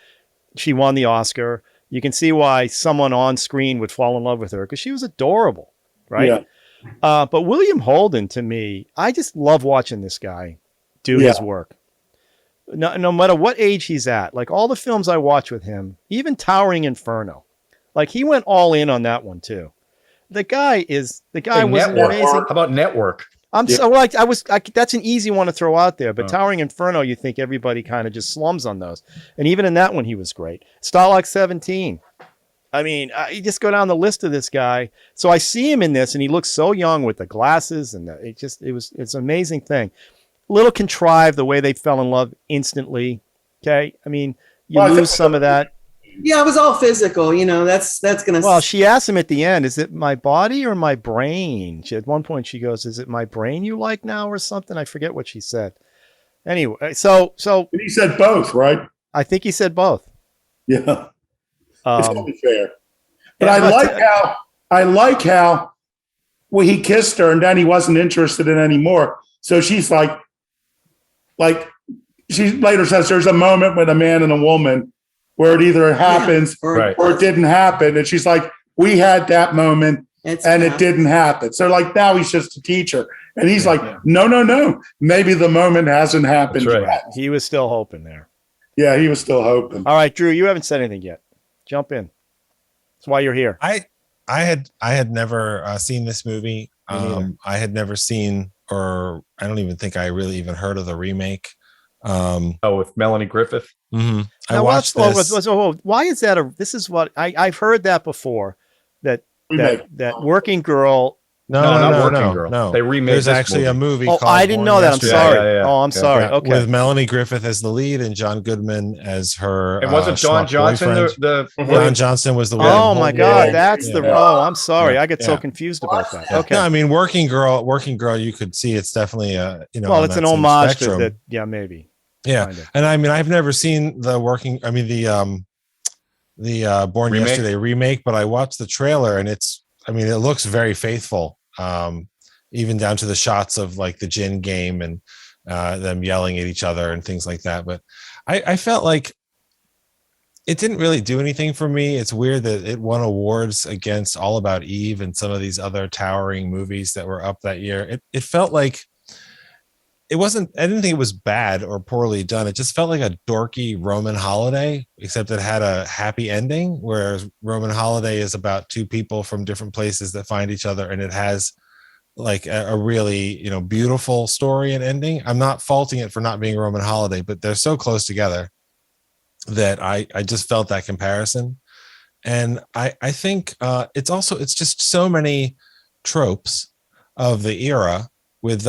C: she won the Oscar. You can see why someone on screen would fall in love with her because she was adorable, right? Yeah. But William Holden, to me, I just love watching this guy do his work. No matter what age he's at, like all the films I watch with him, even Towering Inferno, like he went all in on that one too. The guy was amazing.
F: How about Network?
C: That's an easy one to throw out there, but Towering Inferno, you think everybody kind of just slums on those. And even in that one, he was great. Starlight 17. I mean, you just go down the list of this guy. So I see him in this, and he looks so young with the glasses, and it's an amazing thing. A little contrived the way they fell in love instantly. Okay, I mean, you lose some of that.
A: Yeah, it was all physical. That's gonna.
C: Well, she asked him at the end, "Is it my body or my brain?" At one point, she goes, "Is it my brain you like now or something?" I forget what she said. Anyway, so
D: he said both, right?
C: I think he said both.
D: Yeah, it's only fair. But I like how he kissed her and then he wasn't interested in anymore. So she's like she later says there's a moment with a man and a woman where it either happens or it didn't happen. And she's like, we had that moment and it didn't happen. So now he's just a teacher. And he's like, no. Maybe the moment hasn't happened yet.
C: He was still hoping there.
D: Yeah, he was still hoping.
C: All right, Drew, you haven't said anything yet. Jump in. That's why you're here.
H: I had never seen this movie. I had never seen, or I don't even think I really even heard of the remake.
F: With Melanie Griffith.
H: Mm-hmm. I watched this.
C: Why is that? This is what I've heard that before. That Working Girl.
H: No.
F: They remade.
H: There's actually a movie.
C: Oh,
H: called
C: I didn't know that. I'm sorry.
F: Yeah.
C: Oh, I'm sorry.
H: Yeah.
C: Okay.
H: With Melanie Griffith as the lead and John Goodman as her.
F: And wasn't Don Johnson
H: Don Johnson was the.
C: Oh my God, that's the. Oh, I'm sorry. I get so confused about that. Okay.
H: No, I mean, Working Girl. You could see it's definitely
C: Well, it's an homage to that. Yeah, maybe.
H: Yeah, and I mean, I've never seen the Born Yesterday remake, but I watched the trailer and it looks very faithful, even down to the shots of like the gin game and them yelling at each other and things like that. But I felt like it didn't really do anything for me. It's weird that it won awards against All About Eve and some of these other towering movies that were up that year. It felt like it wasn't, I didn't think it was bad or poorly done. It just felt like a dorky Roman holiday, except it had a happy ending, whereas Roman Holiday is about two people from different places that find each other. And it has like a really, beautiful story and ending. I'm not faulting it for not being Roman Holiday, but they're so close together that I just felt that comparison. And I think it's just so many tropes of the era with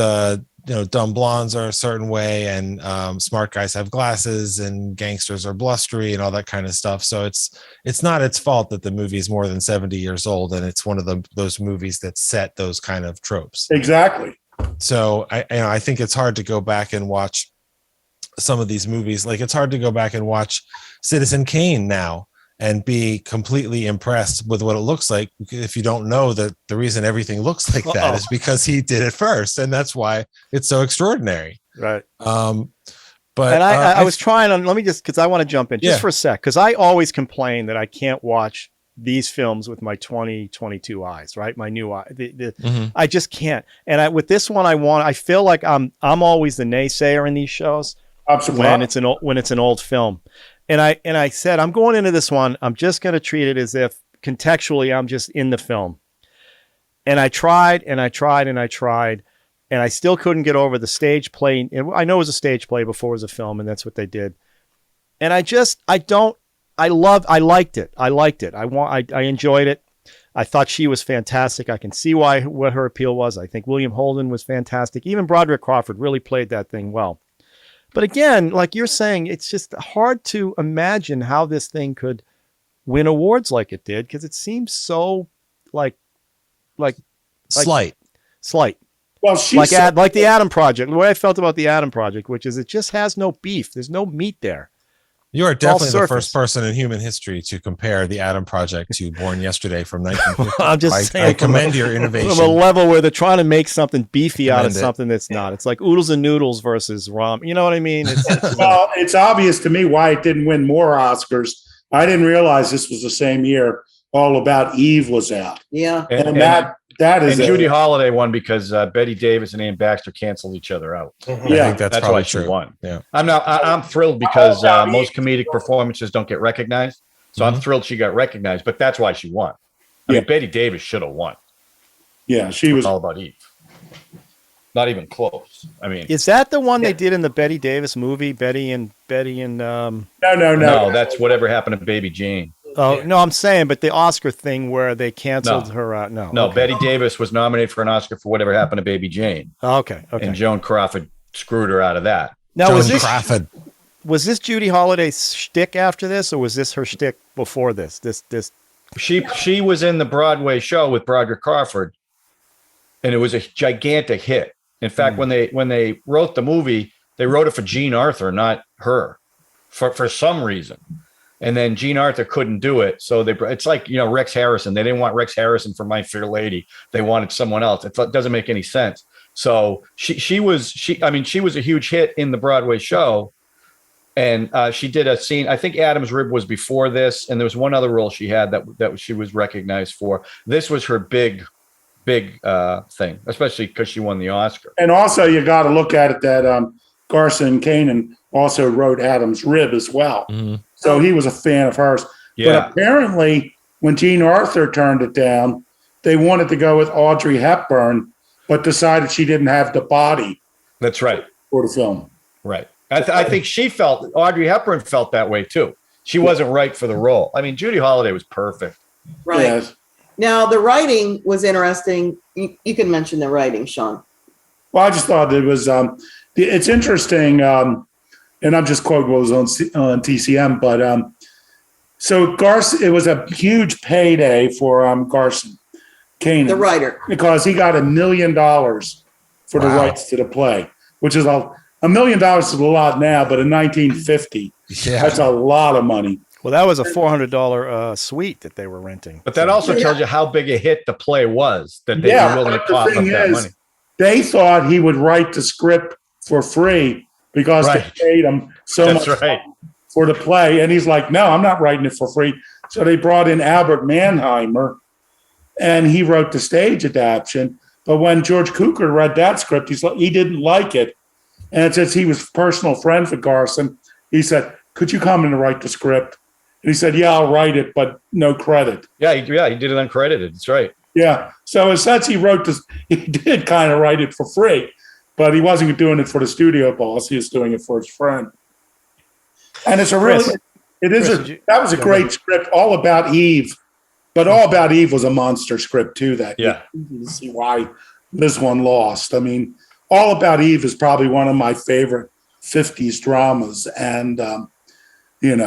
H: dumb blondes are a certain way and smart guys have glasses and gangsters are blustery and all that kind of stuff. So it's not its fault that the movie is more than 70 years old and it's one of those movies that set those kind of tropes.
D: Exactly.
H: So I think it's hard to go back and watch some of these movies. Like it's hard to go back and watch Citizen Kane now and be completely impressed with what it looks like if you don't know that the reason everything looks like that is because he did it first, and that's why it's so extraordinary.
C: Right.
H: But
C: I was trying on. Let me just because I want to jump in just for a sec because I always complain that I can't watch these films with my 2022 eyes, right? My new eye. I just can't. And with this one, I feel like I'm always the naysayer in these shows.
D: Absolutely.
C: When it's an old film. And I said, I'm going into this one, I'm just going to treat it as if contextually I'm just in the film. And I tried and I tried and I tried, and I still couldn't get over the stage play. And I know it was a stage play before it was a film, and that's what they did. And I liked it. I enjoyed it. I thought she was fantastic. I can see what her appeal was. I think William Holden was fantastic. Even Broderick Crawford really played that thing well. But again, like you're saying, it's just hard to imagine how this thing could win awards like it did because it seems so like
H: slight.
D: Well,
C: like the Adam Project. The way I felt about the Adam Project, which is it just has no beef. There's no meat there.
H: You are definitely the first person in human history to compare the Adam Project to Born Yesterday from 1950.
C: I'm just saying.
H: I commend your innovation.
C: From a level where they're trying to make something beefy out of something that's not. It's like Oodles and Noodles versus Rom. You know what I mean?
D: Well, it's obvious to me why it didn't win more Oscars. I didn't realize this was the same year All About Eve was out.
A: Yeah.
D: And that is
F: Judy Holiday won because Betty Davis and Ann Baxter canceled each other out.
D: Mm-hmm. Yeah,
H: I think that's
F: why
H: true.
F: She won.
H: Yeah,
F: I'm thrilled because most comedic performances don't get recognized. So I'm thrilled she got recognized, but that's why she won. I mean, Betty Davis should have won.
D: Yeah, she was
F: All About Eve. Not even close. I mean,
C: is that the one they did in the Betty Davis movie? Betty and
D: No.
F: No, that's Whatever Happened to Baby Jane.
C: Oh no, I'm saying, but the Oscar thing where they canceled
F: No.
C: her out. No,
F: No,
C: okay.
F: Betty Davis was nominated for an Oscar for Whatever Happened to Baby Jane.
C: Okay.
F: And Joan Crawford screwed her out of that.
C: Now,
H: Joan Crawford.
C: Was this Judy Holiday's shtick after this, or was this her shtick before this?
F: She was in the Broadway show with Broderick Crawford, and it was a gigantic hit. In fact, when they wrote the movie, they wrote it for Jean Arthur, not her, for some reason. And then Jean Arthur couldn't do it, so it's like Rex Harrison. They didn't want Rex Harrison for My Fair Lady. They wanted someone else. It doesn't make any sense. So she was a huge hit in the Broadway show. And she did a scene. I think Adam's Rib was before this, and there was one other role she had that she was recognized for. This was her big thing, especially because she won the Oscar.
D: And also, you got to look at it that Garson Kanin also wrote Adam's Rib as well, so he was a fan of hers.
F: Yeah.
D: But apparently, when Jean Arthur turned it down, they wanted to go with Audrey Hepburn, but decided she didn't have the body.
F: That's right.
D: For the film,
F: right. I think Audrey Hepburn felt that way too. She wasn't right for the role. I mean, Judy Holiday was perfect.
A: Right.
D: Yes.
A: Now, the writing was interesting. You can mention the writing, Sean.
D: Well, I just thought it was, it's interesting, and I'm just quoting what was on TCM, but so Garson, it was a huge payday for Garson Kanin,
A: the writer,
D: because he got $1 million for the rights to the play, which is $1 million is a lot now, but in 1950, that's a lot of money.
C: Well, that was a $400 suite that they were renting.
F: But that also tells you how big a hit the play was, that they were willing to cough up that money.
D: They thought he would write the script for free because they paid him so much for the play. And he's like, no, I'm not writing it for free. So they brought in Albert Mannheimer, and he wrote the stage adaptation. But when George Cukor read that script, he didn't like it. And since he was personal friends with Garson, he said, could you come in and write the script? And he said, yeah, I'll write it, but no credit.
F: Yeah, he did it uncredited. That's right.
D: Yeah. So in a sense, he did kind of write it for free, but he wasn't doing it for the studio boss. He was doing it for his friend. And it's that was a great script, All About Eve. But All About Eve was a monster script too. You can see why this one lost. I mean, All About Eve is probably one of my favorite 50s dramas. And,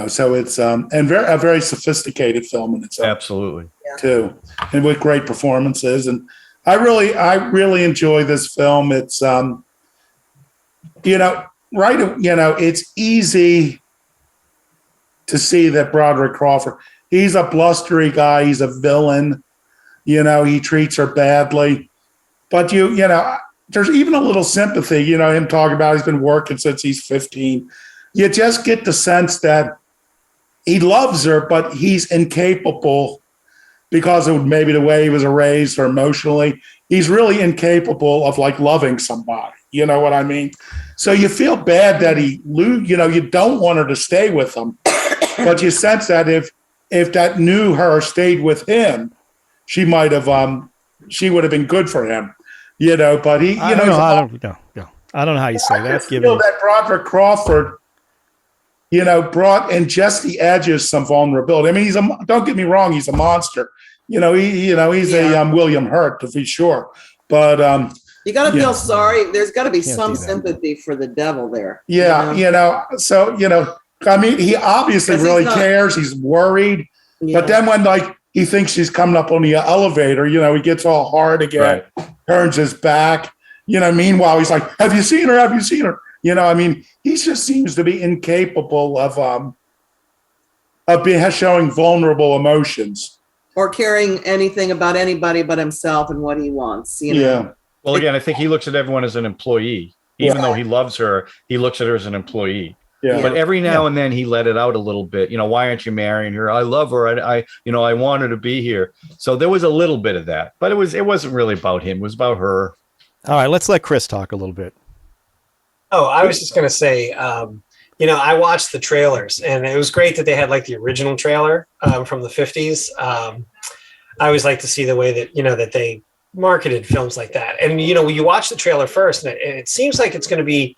D: so it's a very sophisticated film in itself.
F: Absolutely.
D: Too. And with great performances. And I really enjoy this film. It's, it's easy to see that Broderick Crawford, he's a blustery guy. He's a villain. He treats her badly. But, there's even a little sympathy, him talking about he's been working since he's 15. You just get the sense that he loves her, but he's incapable because of maybe the way he was raised or emotionally. He's really incapable of loving somebody. You know what I mean? So you feel bad that you don't want her to stay with him, but you sense that if that new her stayed with him, she might have, she would have been good for him. But he,
C: I don't know how you say that.
D: Feel that Broderick Crawford, brought in just the edges some vulnerability. I mean, don't get me wrong, he's a monster. He's a William Hurt, to be sure. But
A: you got to feel sorry. There's got to be some sympathy for the devil there.
D: Yeah, So I mean, he obviously really cares. He's worried, but then when he thinks she's coming up on the elevator, he gets all hard again. Right. Turns his back, meanwhile, he's like, have you seen her? Have you seen her? I mean, he just seems to be incapable of showing vulnerable emotions.
A: Or caring anything about anybody but himself and what he wants,
D: Yeah.
F: Well, again, I think he looks at everyone as an employee. Even though he loves her, he looks at her as an employee.
D: Yeah.
F: But every now and then he let it out a little bit. Why aren't you marrying her? I love her. I want her to be here. So there was a little bit of that, but it wasn't really about him. It was about her.
C: All right, let's let Chris talk a little bit.
G: Oh, I was just going to say, I watched the trailers, and it was great that they had the original trailer from the 50s. I always like to see the way that, that they marketed films like that. And, when you watch the trailer first, and it seems like it's going to be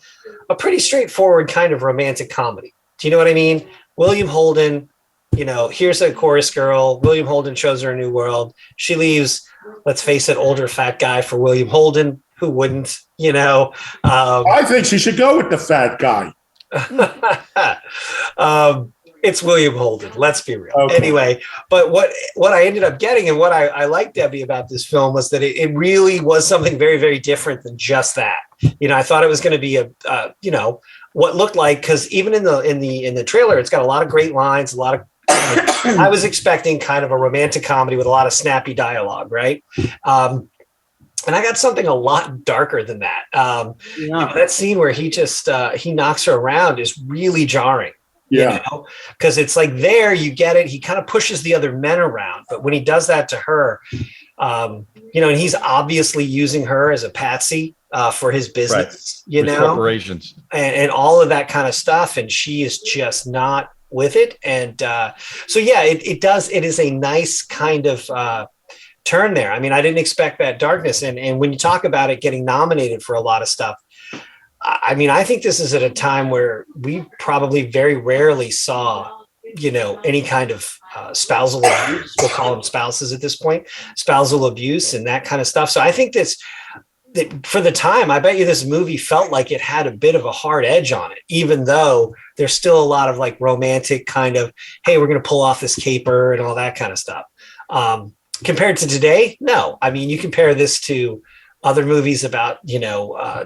G: a pretty straightforward kind of romantic comedy. Do you know what I mean? William Holden, here's a chorus girl. William Holden shows her a new world. She leaves, let's face it, older fat guy for William Holden. Who wouldn't,
D: I think she should go with the fat guy.
G: It's William Holden. Let's be real.
D: Okay.
G: Anyway, but what I ended up getting and what I liked, Debbie, about this film was that it really was something very, very different than just that. I thought it was going to be what looked like, because even in the trailer, it's got a lot of great lines, a lot of. I was expecting kind of a romantic comedy with a lot of snappy dialogue, right? And I got something a lot darker than that. That scene where he just he knocks her around is really jarring.
D: Yeah.
G: Because it's like there you get it. He kind of pushes the other men around, but when he does that to her, and he's obviously using her as a patsy for his business,
F: corporations
G: and all of that kind of stuff, and she is just not with it. And it is a nice kind of turn there. I mean, I didn't expect that darkness, and when you talk about it getting nominated for a lot of stuff, I mean, I think this is at a time where we probably very rarely saw, any kind of spousal abuse. We'll call them spouses at this point, spousal abuse and that kind of stuff. So I think that for the time, I bet you this movie felt like it had a bit of a hard edge on it, even though there's still a lot of like romantic kind of, hey, we're going to pull off this caper and all that kind of stuff. Compared to today, no. I mean, you compare this to other movies about,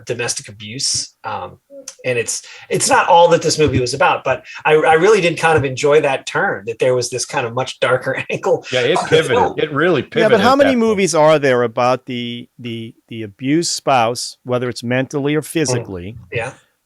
G: domestic abuse. And it's not all that this movie was about, but I really did kind of enjoy that turn, that there was this kind of much darker angle.
F: Yeah, it pivoted. It really pivoted.
C: Yeah, but how many movies are there about the abused spouse, whether it's mentally or physically,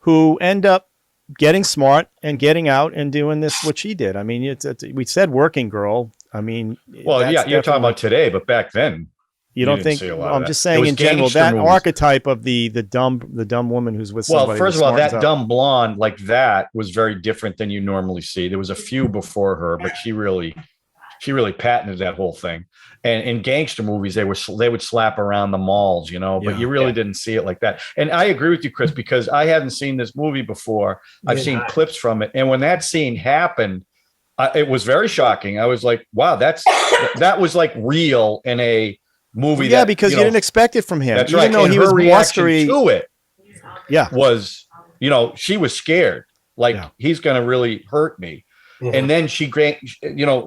C: who end up getting smart and getting out and doing this, what she did? I mean, we said Working Girl. I mean,
F: well, yeah, you're talking about today, but back then,
C: you don't think? I'm just saying in general that archetype of the dumb woman who's with somebody.
F: Well, first of all, that dumb blonde like that was very different than you normally see. There was a few before her, but she really patented that whole thing. And in gangster movies, they would slap around the malls, but you really didn't see it like that. And I agree with you, Chris, because I hadn't seen this movie before. I've seen clips from it, and when that scene happened, it was very shocking. I was like, wow, that was like real in a movie.
C: Yeah, because you didn't expect it from him.
F: That's
C: even
F: right.
C: though
F: and
C: he
F: her
C: was
F: reaction
C: blustery
F: to it
C: was,
F: she was scared. Like, he's going to really hurt me. Mm-hmm. And then she,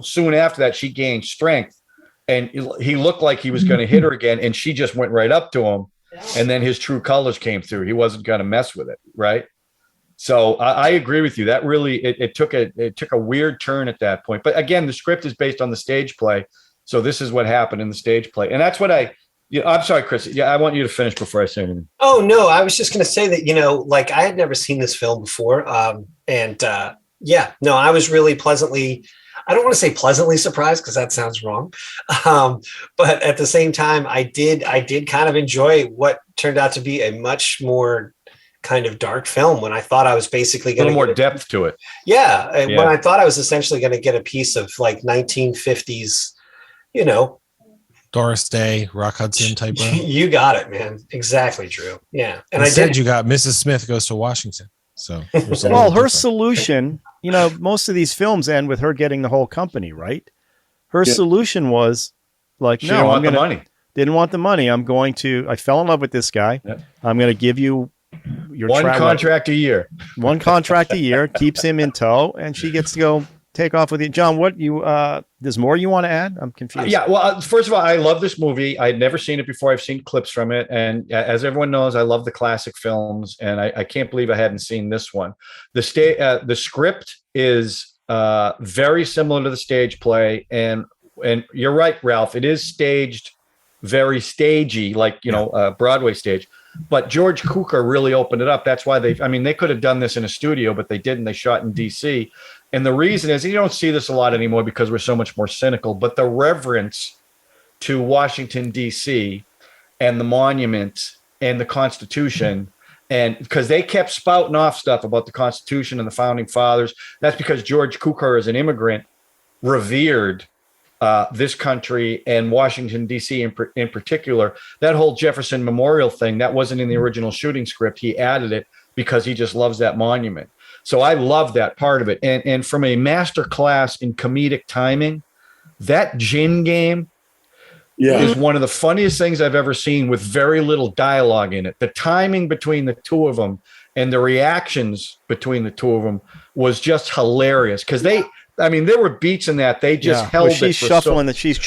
F: soon after that, she gained strength, and he looked like he was going to hit her again. And she just went right up to him. And then his true colors came through. He wasn't going to mess with it. Right. So I agree with you. That really, it took a weird turn at that point. But again, the script is based on the stage play. So this is what happened in the stage play. And that's what I'm sorry, Chris. Yeah, I want you to finish before I say anything.
G: Oh, no, I was just going to say that, like I had never seen this film before. I was really I don't want to say pleasantly surprised, because that sounds wrong. But at the same time, I did kind of enjoy what turned out to be a much more kind of dark film, when I thought I was basically going to
F: get a little more depth to it.
G: Yeah. When I thought I was essentially going to get a piece of like 1950s,
H: Doris Day, Rock Hudson type of.
G: You got it, man. Exactly, Drew. Yeah. And
H: instead you got Mrs. Smith Goes to Washington. So
C: well, her solution, most of these films end with her getting the whole company, right? Her solution was like,
F: she didn't want the money.
C: Didn't want the money. I fell in love with this guy. Yep. I'm going to give you your
F: one contract a year.
C: One contract a year keeps him in tow, and she gets to go take off with you. John, what there's more you want to add? I'm confused.
F: Yeah. Well, first of all, I love this movie. I had never seen it before. I've seen clips from it. And as everyone knows, I love the classic films, and I can't believe I hadn't seen this one. The script is very similar to the stage play. And you're right, Ralph, it is staged very stagey, like, Broadway stage. But George Cukor really opened it up. That's why they could have done this in a studio, but they didn't. They shot in DC. And the reason is, you don't see this a lot anymore because we're so much more cynical, but the reverence to Washington, DC and the monument and the Constitution, and because they kept spouting off stuff about the Constitution and the founding fathers. That's because George Cukor, as an immigrant, revered this country and Washington, D.C. in particular. That whole Jefferson Memorial thing, that wasn't in the original shooting script. He added it because he just loves that monument. So I love that part of it. And from a master class in comedic timing, that gin game is one of the funniest things I've ever seen with very little dialogue in it. The timing between the two of them and the reactions between the two of them was just hilarious because there were beats in that they just held it.
C: She's shuffling that she's,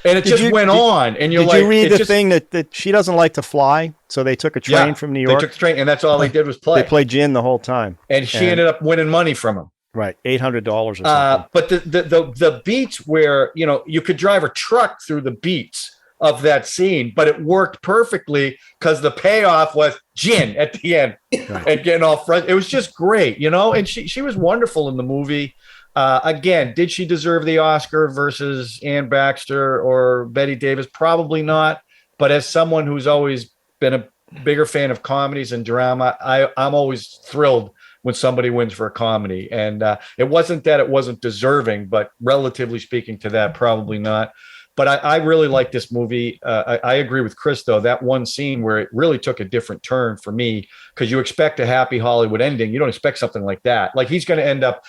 F: and it just went on. And you're like,
C: did you read the thing that she doesn't like to fly, so they took a train from New York?
F: They took the train, and that's all they did was play.
C: They played gin the whole time,
F: and she ended up winning money from him.
C: Right, $800 or something.
F: But the beats where you could drive a truck through the beats of that scene, but it worked perfectly because the payoff was gin at the end and getting all front. It was just great, and she was wonderful in the movie. Again, did she deserve the Oscar versus Ann Baxter or Bette Davis? Probably not. But as someone who's always been a bigger fan of comedies and drama, I'm always thrilled when somebody wins for a comedy. And it wasn't that it wasn't deserving, but relatively speaking to that, probably not. But I really like this movie. I agree with Chris, though, that one scene where it really took a different turn for me, because you expect a happy Hollywood ending. You don't expect something like that. Like he's going to end up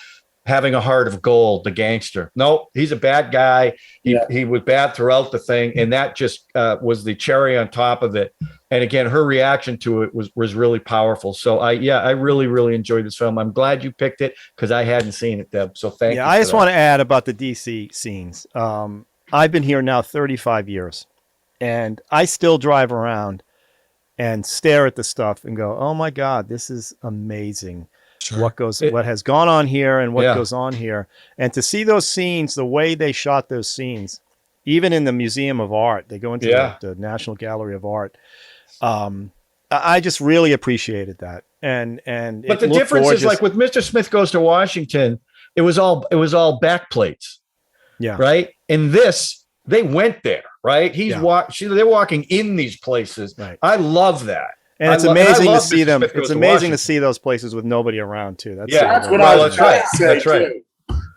F: having a heart of gold, the gangster. No, he's a bad guy. He was bad throughout the thing. And that just was the cherry on top of it. And again, her reaction to it was really powerful. So I really, really enjoyed this film. I'm glad you picked it because I hadn't seen it, Deb. So thank you.
C: I just want to add about the DC scenes. I've been here now 35 years, and I still drive around and stare at the stuff and go, "Oh my God, this is amazing!
H: Sure.
C: What has gone on here and what goes on here." And to see those scenes, the way they shot those scenes, even in the Museum of Art, they go into the National Gallery of Art. I just really appreciated that. But
F: the difference is, like with Mr. Smith Goes to Washington, it was all backplates.
C: Yeah.
F: Right. In this, they went there. Right. They're walking in these places.
C: Right.
F: I love that.
C: And it's amazing to see them. It's amazing to see those places with nobody around too.
D: That's what I was trying to say. That's right.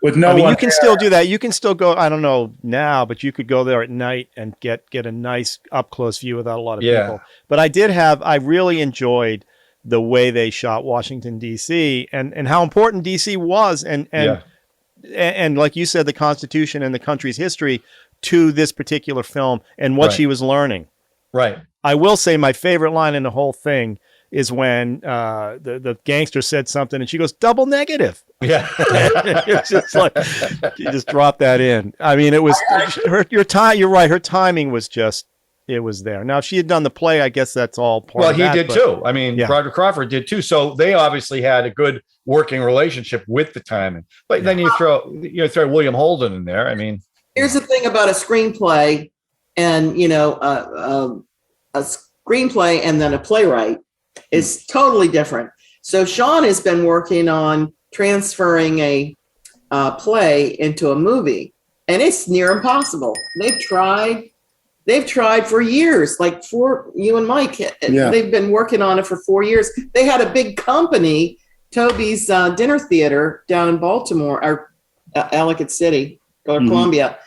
D: With no one,
C: you can still do that. You can still go. I don't know now, but you could go there at night and get a nice up close view without a lot of people. But I really enjoyed the way they shot Washington D.C. and how important D.C. was and like you said, the Constitution and the country's history to this particular film and what she was learning.
F: Right.
C: I will say my favorite line in the whole thing is when the gangster said something and she goes, "Double negative."
F: Yeah.
C: It's just like, you just drop that in. I mean, it was you're right. Her timing was just, it was there. Now, if she had done the play, I guess that's all part of that.
F: Well, he did too. I mean, Broderick Crawford did too. So they obviously had a good working relationship with the timing. But then you throw William Holden in there. I mean,
A: here's the thing about a screenplay and, a screenplay and then a playwright is totally different. So Sean has been working on transferring a play into a movie, and it's near impossible. They've tried for years, like for you and Mike. They've been working on it for 4 years. They had a big company, Toby's Dinner Theater down in Baltimore or Ellicott City or Columbia.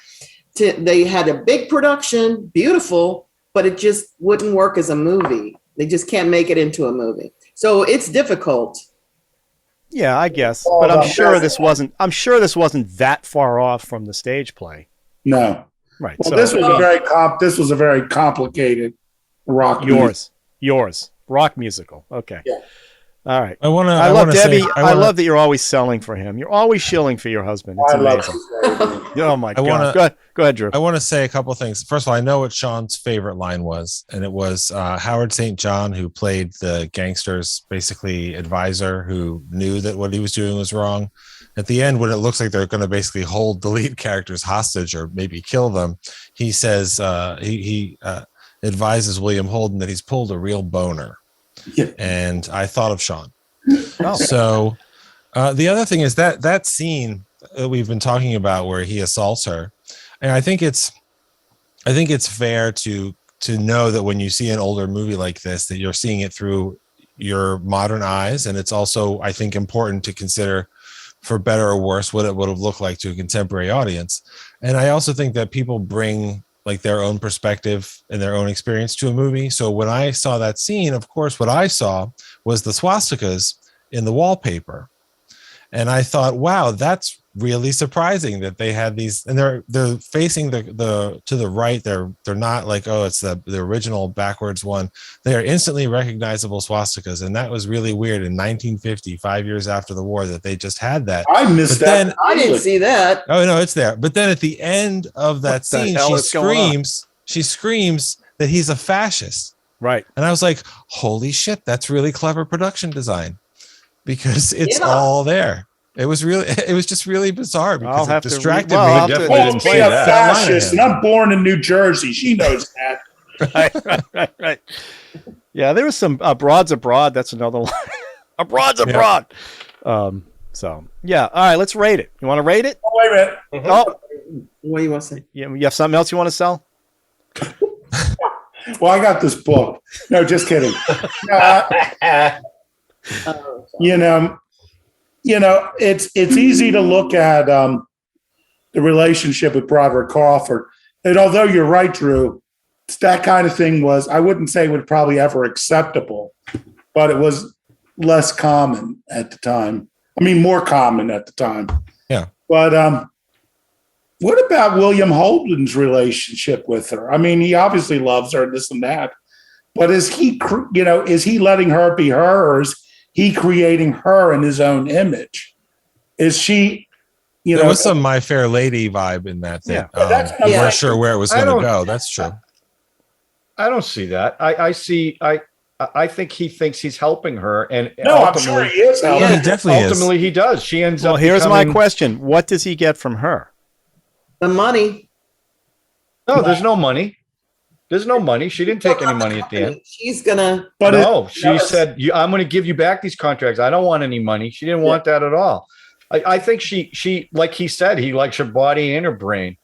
A: They had a big production, beautiful, but it just wouldn't work as a movie. They just can't make it into a movie. So it's difficult.
C: Yeah, I guess. But I'm sure this wasn't that far off from the stage play.
D: No.
C: Right.
D: Well, this was a very complicated rock.
C: Yours. Rock musical. Okay.
D: Yeah.
C: All right.
H: I
C: love Debbie. I love that you're always selling for him. You're always shilling for your husband. It's amazing. Oh my God. Go ahead, Drew.
H: I want to say a couple of things. First of all, I know what Sean's favorite line was, and it was Howard St. John, who played the gangster's basically advisor, who knew that what he was doing was wrong. At the end, when it looks like they're going to basically hold the lead characters hostage or maybe kill them, he says he advises William Holden that he's pulled a real boner.
D: Yeah.
H: And I thought of Sean. So the other thing is that scene that we've been talking about where he assaults her, and I think it's fair to know that when you see an older movie like this, that you're seeing it through your modern eyes, and it's also, I think, important to consider, for better or worse, what it would have looked like to a contemporary audience. And I also think that people bring like their own perspective and their own experience to a movie. So when I saw that scene, of course, what I saw was the swastikas in the wallpaper. And I thought, wow, that's really surprising that they had these, and they're facing the to the right. They're not like, oh, it's the original backwards one. They are instantly recognizable swastikas, and that was really weird in 1950, 5 years after the war, that they just had that.
D: I missed that.
A: I didn't see that.
H: Oh no, it's there. But then at the end of that scene, she screams that he's a fascist.
C: Right.
H: And I was like, holy shit, that's really clever production design, because it's all there. It was just really bizarre because it distracted me.
D: Definitely didn't say that. Fascist, and I'm born in New Jersey. She knows that.
C: Right. Yeah, there was some broads abroad. That's another line. A broad's abroad. So yeah. All right, let's rate it. You want to rate it?
D: Oh, wait a minute.
C: Oh,
A: what do you want to say?
C: You have something else you want to sell?
D: Well, I got this book. No, just kidding. It's easy to look at the relationship with Broderick Crawford. And although you're right, Drew, that kind of thing I wouldn't say would probably ever acceptable, but it was less common at the time. I mean, more common at the time.
H: Yeah.
D: But what about William Holden's relationship with her? I mean, he obviously loves her, this and that. But is he letting her be her, or is he creating her in his own image? Is she,
H: there was some My Fair Lady vibe in that thing.
D: Yeah.
H: We weren't sure where it was going to go. That's true.
F: I don't see that. I think he thinks he's helping her, and
D: I'm sure he is helping.
H: He definitely is.
F: Ultimately, he does. She ends up.
C: Well, here's my question: what does he get from her?
A: The money.
F: No, there's no money. There's no money. She didn't take any money at the end.
A: She's gonna.
F: She said, "I'm going to give you back these contracts. I don't want any money." She didn't want that at all. I think she, like he said, he likes her body and her brain,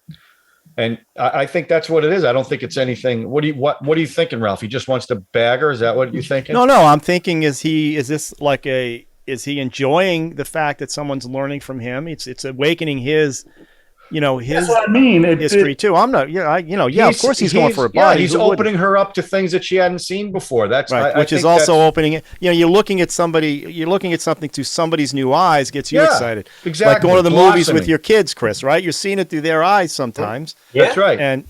F: and I think that's what it is. I don't think it's anything. What are you thinking, Ralph? He just wants to bag her? Is that what you're thinking?
C: No. I'm thinking, is he enjoying the fact that someone's learning from him? It's awakening his. That's what I mean. History too. I'm not. Of course he's going for a body.
F: He's opening her up to things that she hadn't seen before. That's
C: right. Which is also opening it. You're looking at somebody. You're looking at something through somebody's new eyes. Gets you excited.
F: Exactly.
C: Like going to the movies with your kids, Chris. Right. You're seeing it through their eyes sometimes.
F: Yeah. That's right.
C: And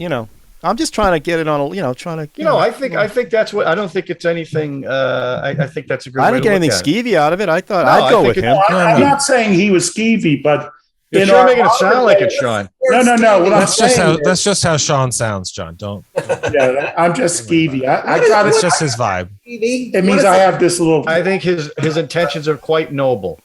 C: I'm just trying to get it on a.
F: I think that's what. I don't think it's anything. I think that's a great.
C: I didn't get anything skeevy out of it. I thought I'd go with him.
D: I'm not saying he was skeevy, but.
F: You're sure making it sound like it, Sean.
D: No.
H: That's just how Sean sounds, John. Don't.
D: Yeah, I'm just skeevy. I got it.
H: It's just his vibe.
D: It means I have this little.
F: I think his intentions are quite noble.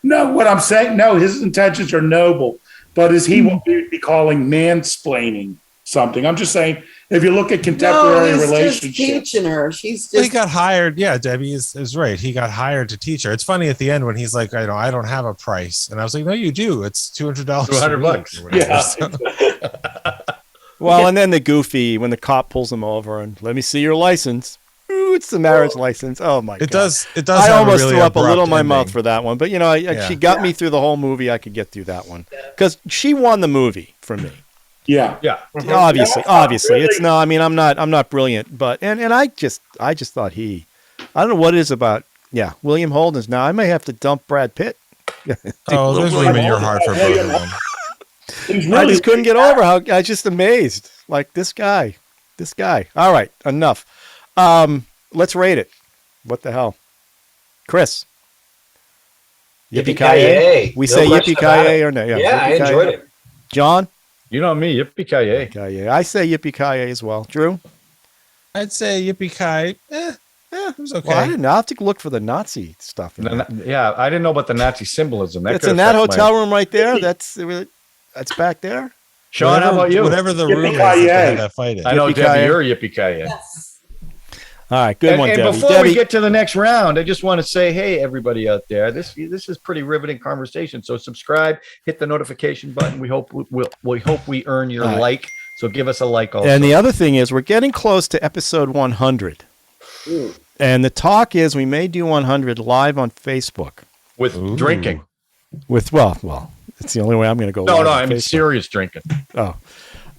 D: No, what I'm saying, his intentions are noble, but is he what we would be calling mansplaining something? I'm just saying, if you look at contemporary relationships,
A: just teaching her. She's just.
H: He got hired. Yeah, Debbie is right. He got hired to teach her. It's funny at the end when he's like, I don't have a price, and I was like, no, you do. It's $200.
F: $200.
D: Yeah.
C: Well, and then the goofy when the cop pulls him over and let me see your license. Ooh, it's the marriage license. Oh my God.
H: It does.
C: I almost threw up a little in my mouth for that one, but she got me through the whole movie. I could get through that one because she won the movie for me.
D: Yeah.
C: Obviously. It's no, I mean, I'm not brilliant, but, and I just thought I don't know what it is about. Yeah. William Holden is now, I may have to dump Brad Pitt.
H: There's room in your heart for both of them.
C: I just couldn't get over how I was just amazed. Like this guy. All right. Enough. Let's rate it. What the hell? Chris.
G: Yippee-Ki-Yay.
C: We say Yippee-Ki-Yay or no?
G: Yeah, I enjoyed it.
C: John?
F: You know me, Yippee-Ki-Yay.
C: Yippee-Ki-Yay. I say Yippee-Ki-Yay as well. Drew?
H: I'd say Yippee-Ki. It was okay.
C: Well, I didn't know. I have to look for the Nazi stuff.
F: Yeah, I didn't know about the Nazi symbolism.
C: That's in that hotel room right there. That's back there.
F: Sean, how about you?
H: Whatever the room is that that fight in.
F: I know, Debbie, you're Yippee-Ki-Yay.
A: Yes.
C: All right, good one, Debbie.
F: And before we get to the next round, I just want to say, hey, everybody out there, this is pretty riveting conversation. So subscribe, hit the notification button. We hope we earn your like. So give us a like also.
C: And the other thing is, we're getting close to episode 100, and the talk is we may do 100 live on Facebook
F: with drinking.
C: With well, it's the only way I'm going to go.
F: No, I mean serious drinking.
C: Oh,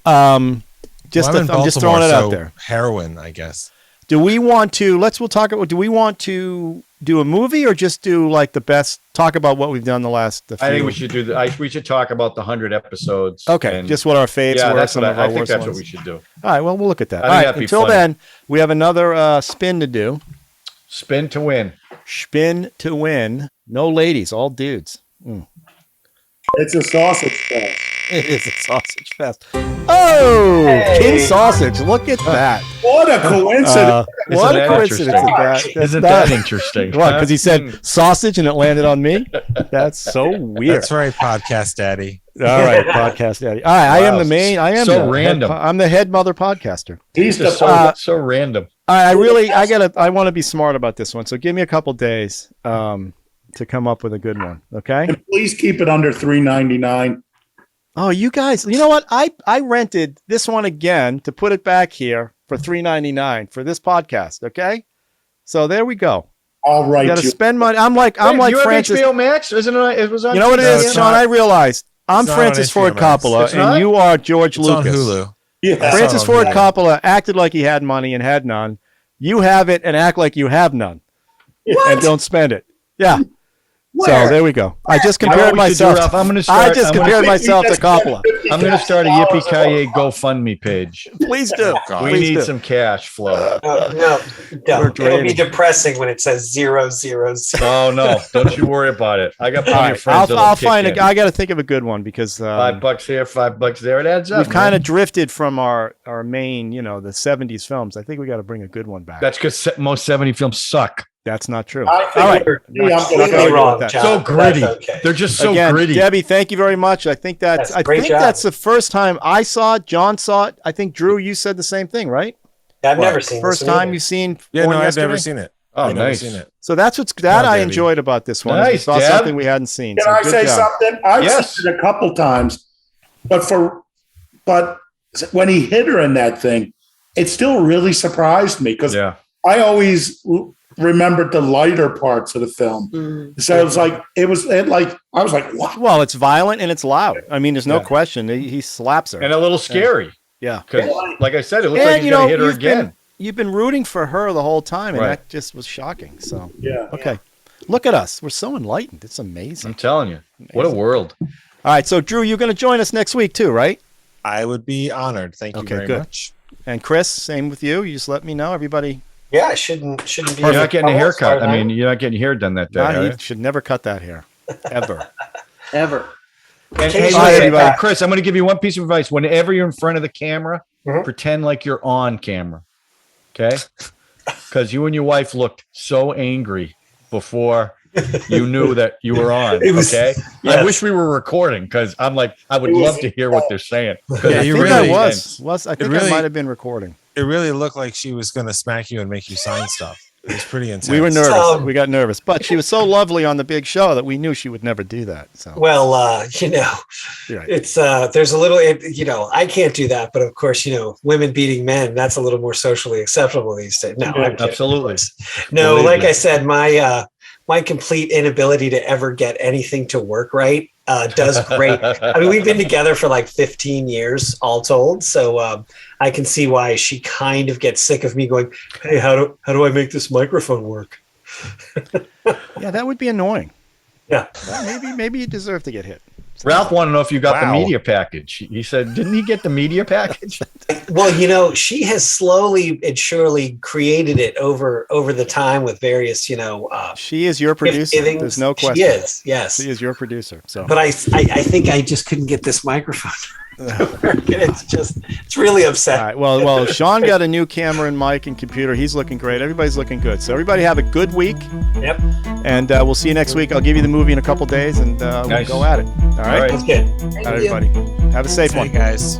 C: I'm just throwing it out there.
H: Heroin, I guess.
C: Do we want to? Do we want to do a movie or just do like the best? Talk about what we've done the last.
F: I think we should do we should talk about the 100 episodes.
C: Okay,
F: and,
C: just what our faves were.
F: That's
C: some
F: what
C: of our
F: I think
C: worst
F: that's
C: ones.
F: what we should do.
C: All right, well, we'll look at that.
F: I
C: All
F: think
C: right,
F: that'd be
C: until
F: funny.
C: then, we have another spin to do.
F: Spin to win.
C: Spin to win. No ladies, all dudes.
D: It's a sausage fest.
C: It is a sausage fest. Oh,
G: Hey.
C: King Sausage. Look at that.
D: What a coincidence.
C: What a
F: that
C: coincidence.
F: interesting? Isn't that interesting?
C: What, because he said sausage and it landed on me? That's so weird.
H: That's right, podcast daddy.
C: All right, podcast daddy. All right, I am the main. I am
F: So
C: the
F: random.
C: I'm the head mother podcaster.
D: He's the
F: Just so random.
C: I want to be smart about this one. So give me a couple days to come up with a good one. Okay.
D: And please keep it under $3.99.
C: Oh, you guys, you know what? I rented this one again to put it back here for $3.99 for this podcast. Okay. So there we go.
D: All right.
C: You got to
D: you-
C: spend money. I'm like
F: you
C: Francis.
F: have HBO Max? Isn't it? It was on.
C: You know what it
H: No,
C: is,
H: it's
C: Sean?
H: not.
C: I realized I'm
H: It's not
C: Francis
H: on
C: Ford
H: HBO Max.
C: Coppola,
F: It's
C: and
F: not?
C: you are George
H: It's
C: Lucas.
H: on Hulu.
D: Yeah.
C: Francis
H: on
C: Ford
H: Hulu.
C: Coppola acted like he had money and had none. You have it and act like you have none and don't spend it. Yeah. So there we go. I just compared myself.
F: I'm going to
C: I
F: start.
C: just compared myself to Coppola.
F: I'm going to start a Yippee-Ki-Yay GoFundMe page.
C: Please do.
F: We
C: Please
F: need
C: do.
F: some cash flow.
G: No.
C: We're
G: It'll
C: draining.
G: be depressing when it says 000.
F: Oh no! Don't you worry about it. I got
C: All
F: plenty
C: right,
F: of friends.
C: I'll find a. I got to think of a good one because
F: $5 here, $5 there. It adds up.
C: we've kind of drifted from our main, the 70s films. I think we got to bring a good one back.
F: That's because most 70 films suck.
C: That's not true.
D: I think
C: All right.
D: you're
G: Completely
C: go with
G: wrong,
C: that.
G: John.
F: So
G: but
F: gritty.
G: that's okay.
F: They're just so
C: Again,
F: gritty.
C: Debbie, thank you very much. I think that's
G: That's a great job.
C: that's the first time I saw it. John saw it. I think Drew, you said the same thing, right?
G: I've never seen
C: First
G: this one
C: time
G: either.
C: you've seen.
H: Yeah,
C: Born
H: no, I've
C: Yesterday?
H: never seen it.
F: Oh,
H: I've never
F: nice.
H: seen it.
C: So that's I
H: Debbie.
C: enjoyed about this one. is we
F: Nice,
C: saw
F: Deb.
C: something we hadn't seen.
D: Can
C: So
D: I
C: good
D: say
C: job.
D: something? I've
F: Yes.
D: seen it a couple times, but when he hit her in that thing, it still really surprised me because
F: Yeah.
D: I always remembered the lighter parts of the film. So it was like I was like, wow.
C: Well, it's violent and it's loud. I mean, there's no
F: Yeah.
C: question. He slaps her.
F: And a little scary.
C: Yeah.
F: Because, like I said, it looks like he's going to hit her again.
C: You've been rooting for her the whole time, and
F: Right.
C: that just was shocking. So
D: Yeah.
C: okay. Look at us. We're so enlightened. It's amazing.
F: I'm telling you. What a world.
C: All right. So, Drew, you're going to join us next week, too, right?
H: I would be honored. Thank you
C: Okay,
H: very
C: good.
H: much.
C: And Chris, same with you. You just let me know. Everybody.
G: Yeah, I shouldn't be.
F: You're not getting a
G: trouble as far
F: haircut.
G: as
F: I mean, you're not getting your hair done that day.
C: Nah,
F: are
C: he
F: you?
C: should never cut that hair. Ever.
A: Ever.
F: And
G: Change
F: hey,
G: the
F: listen,
G: haircut.
F: Chris, I'm going to give you one piece of advice. Whenever you're in front of the camera, pretend like you're on camera. Okay? Because you and your wife looked so angry before you knew that you were on.
G: It was-
F: Okay?
G: yes.
F: I wish we were recording because I'm like, I would
G: It was-
F: love to hear what they're saying.
H: Yeah,
C: I
H: you
C: think
H: really
C: I was. I think I
H: really-
C: might have been recording.
H: It really looked like she was going to smack you and make you sign stuff. It was pretty intense.
C: We were nervous.
G: Um,
C: We got nervous, but she was so lovely on the big show that we knew she would never do that. So
G: Well,
C: You're right.
G: it's there's a little, I can't do that, but of course, women beating men, that's a little more socially acceptable these days. No, I'm kidding.
F: Absolutely.
G: No,
F: Believe
G: like
F: me.
G: I said, my complete inability to ever get anything to work right does great. I mean, we've been together for like 15 years all told, so I can see why she kind of gets sick of me going, "Hey, how do I make this microphone work?"
C: yeah, that would be annoying.
G: Yeah.
C: Well, maybe you deserve to get hit.
F: Ralph wanted to know if you got the
H: Wow.
F: media package. He said, didn't he get the media package?
G: Well, she has slowly and surely created it over the time with various,
C: She is your producer.
G: givings.
C: There's no question.
G: She is, yes.
C: She is your producer. So,
G: But I think I just couldn't get this microphone to work. It's really upsetting.
C: all right. Well, Sean got a new camera and mic and computer. He's looking great. Everybody's looking good. So everybody have a good week.
G: Yep.
C: And we'll see you next week. I'll give you the movie in a couple days, and we'll
F: Nice.
C: go at it. All right.
F: All right.
G: That's good.
C: All right, everybody. Have a safe
H: Hey,
C: one.
H: guys.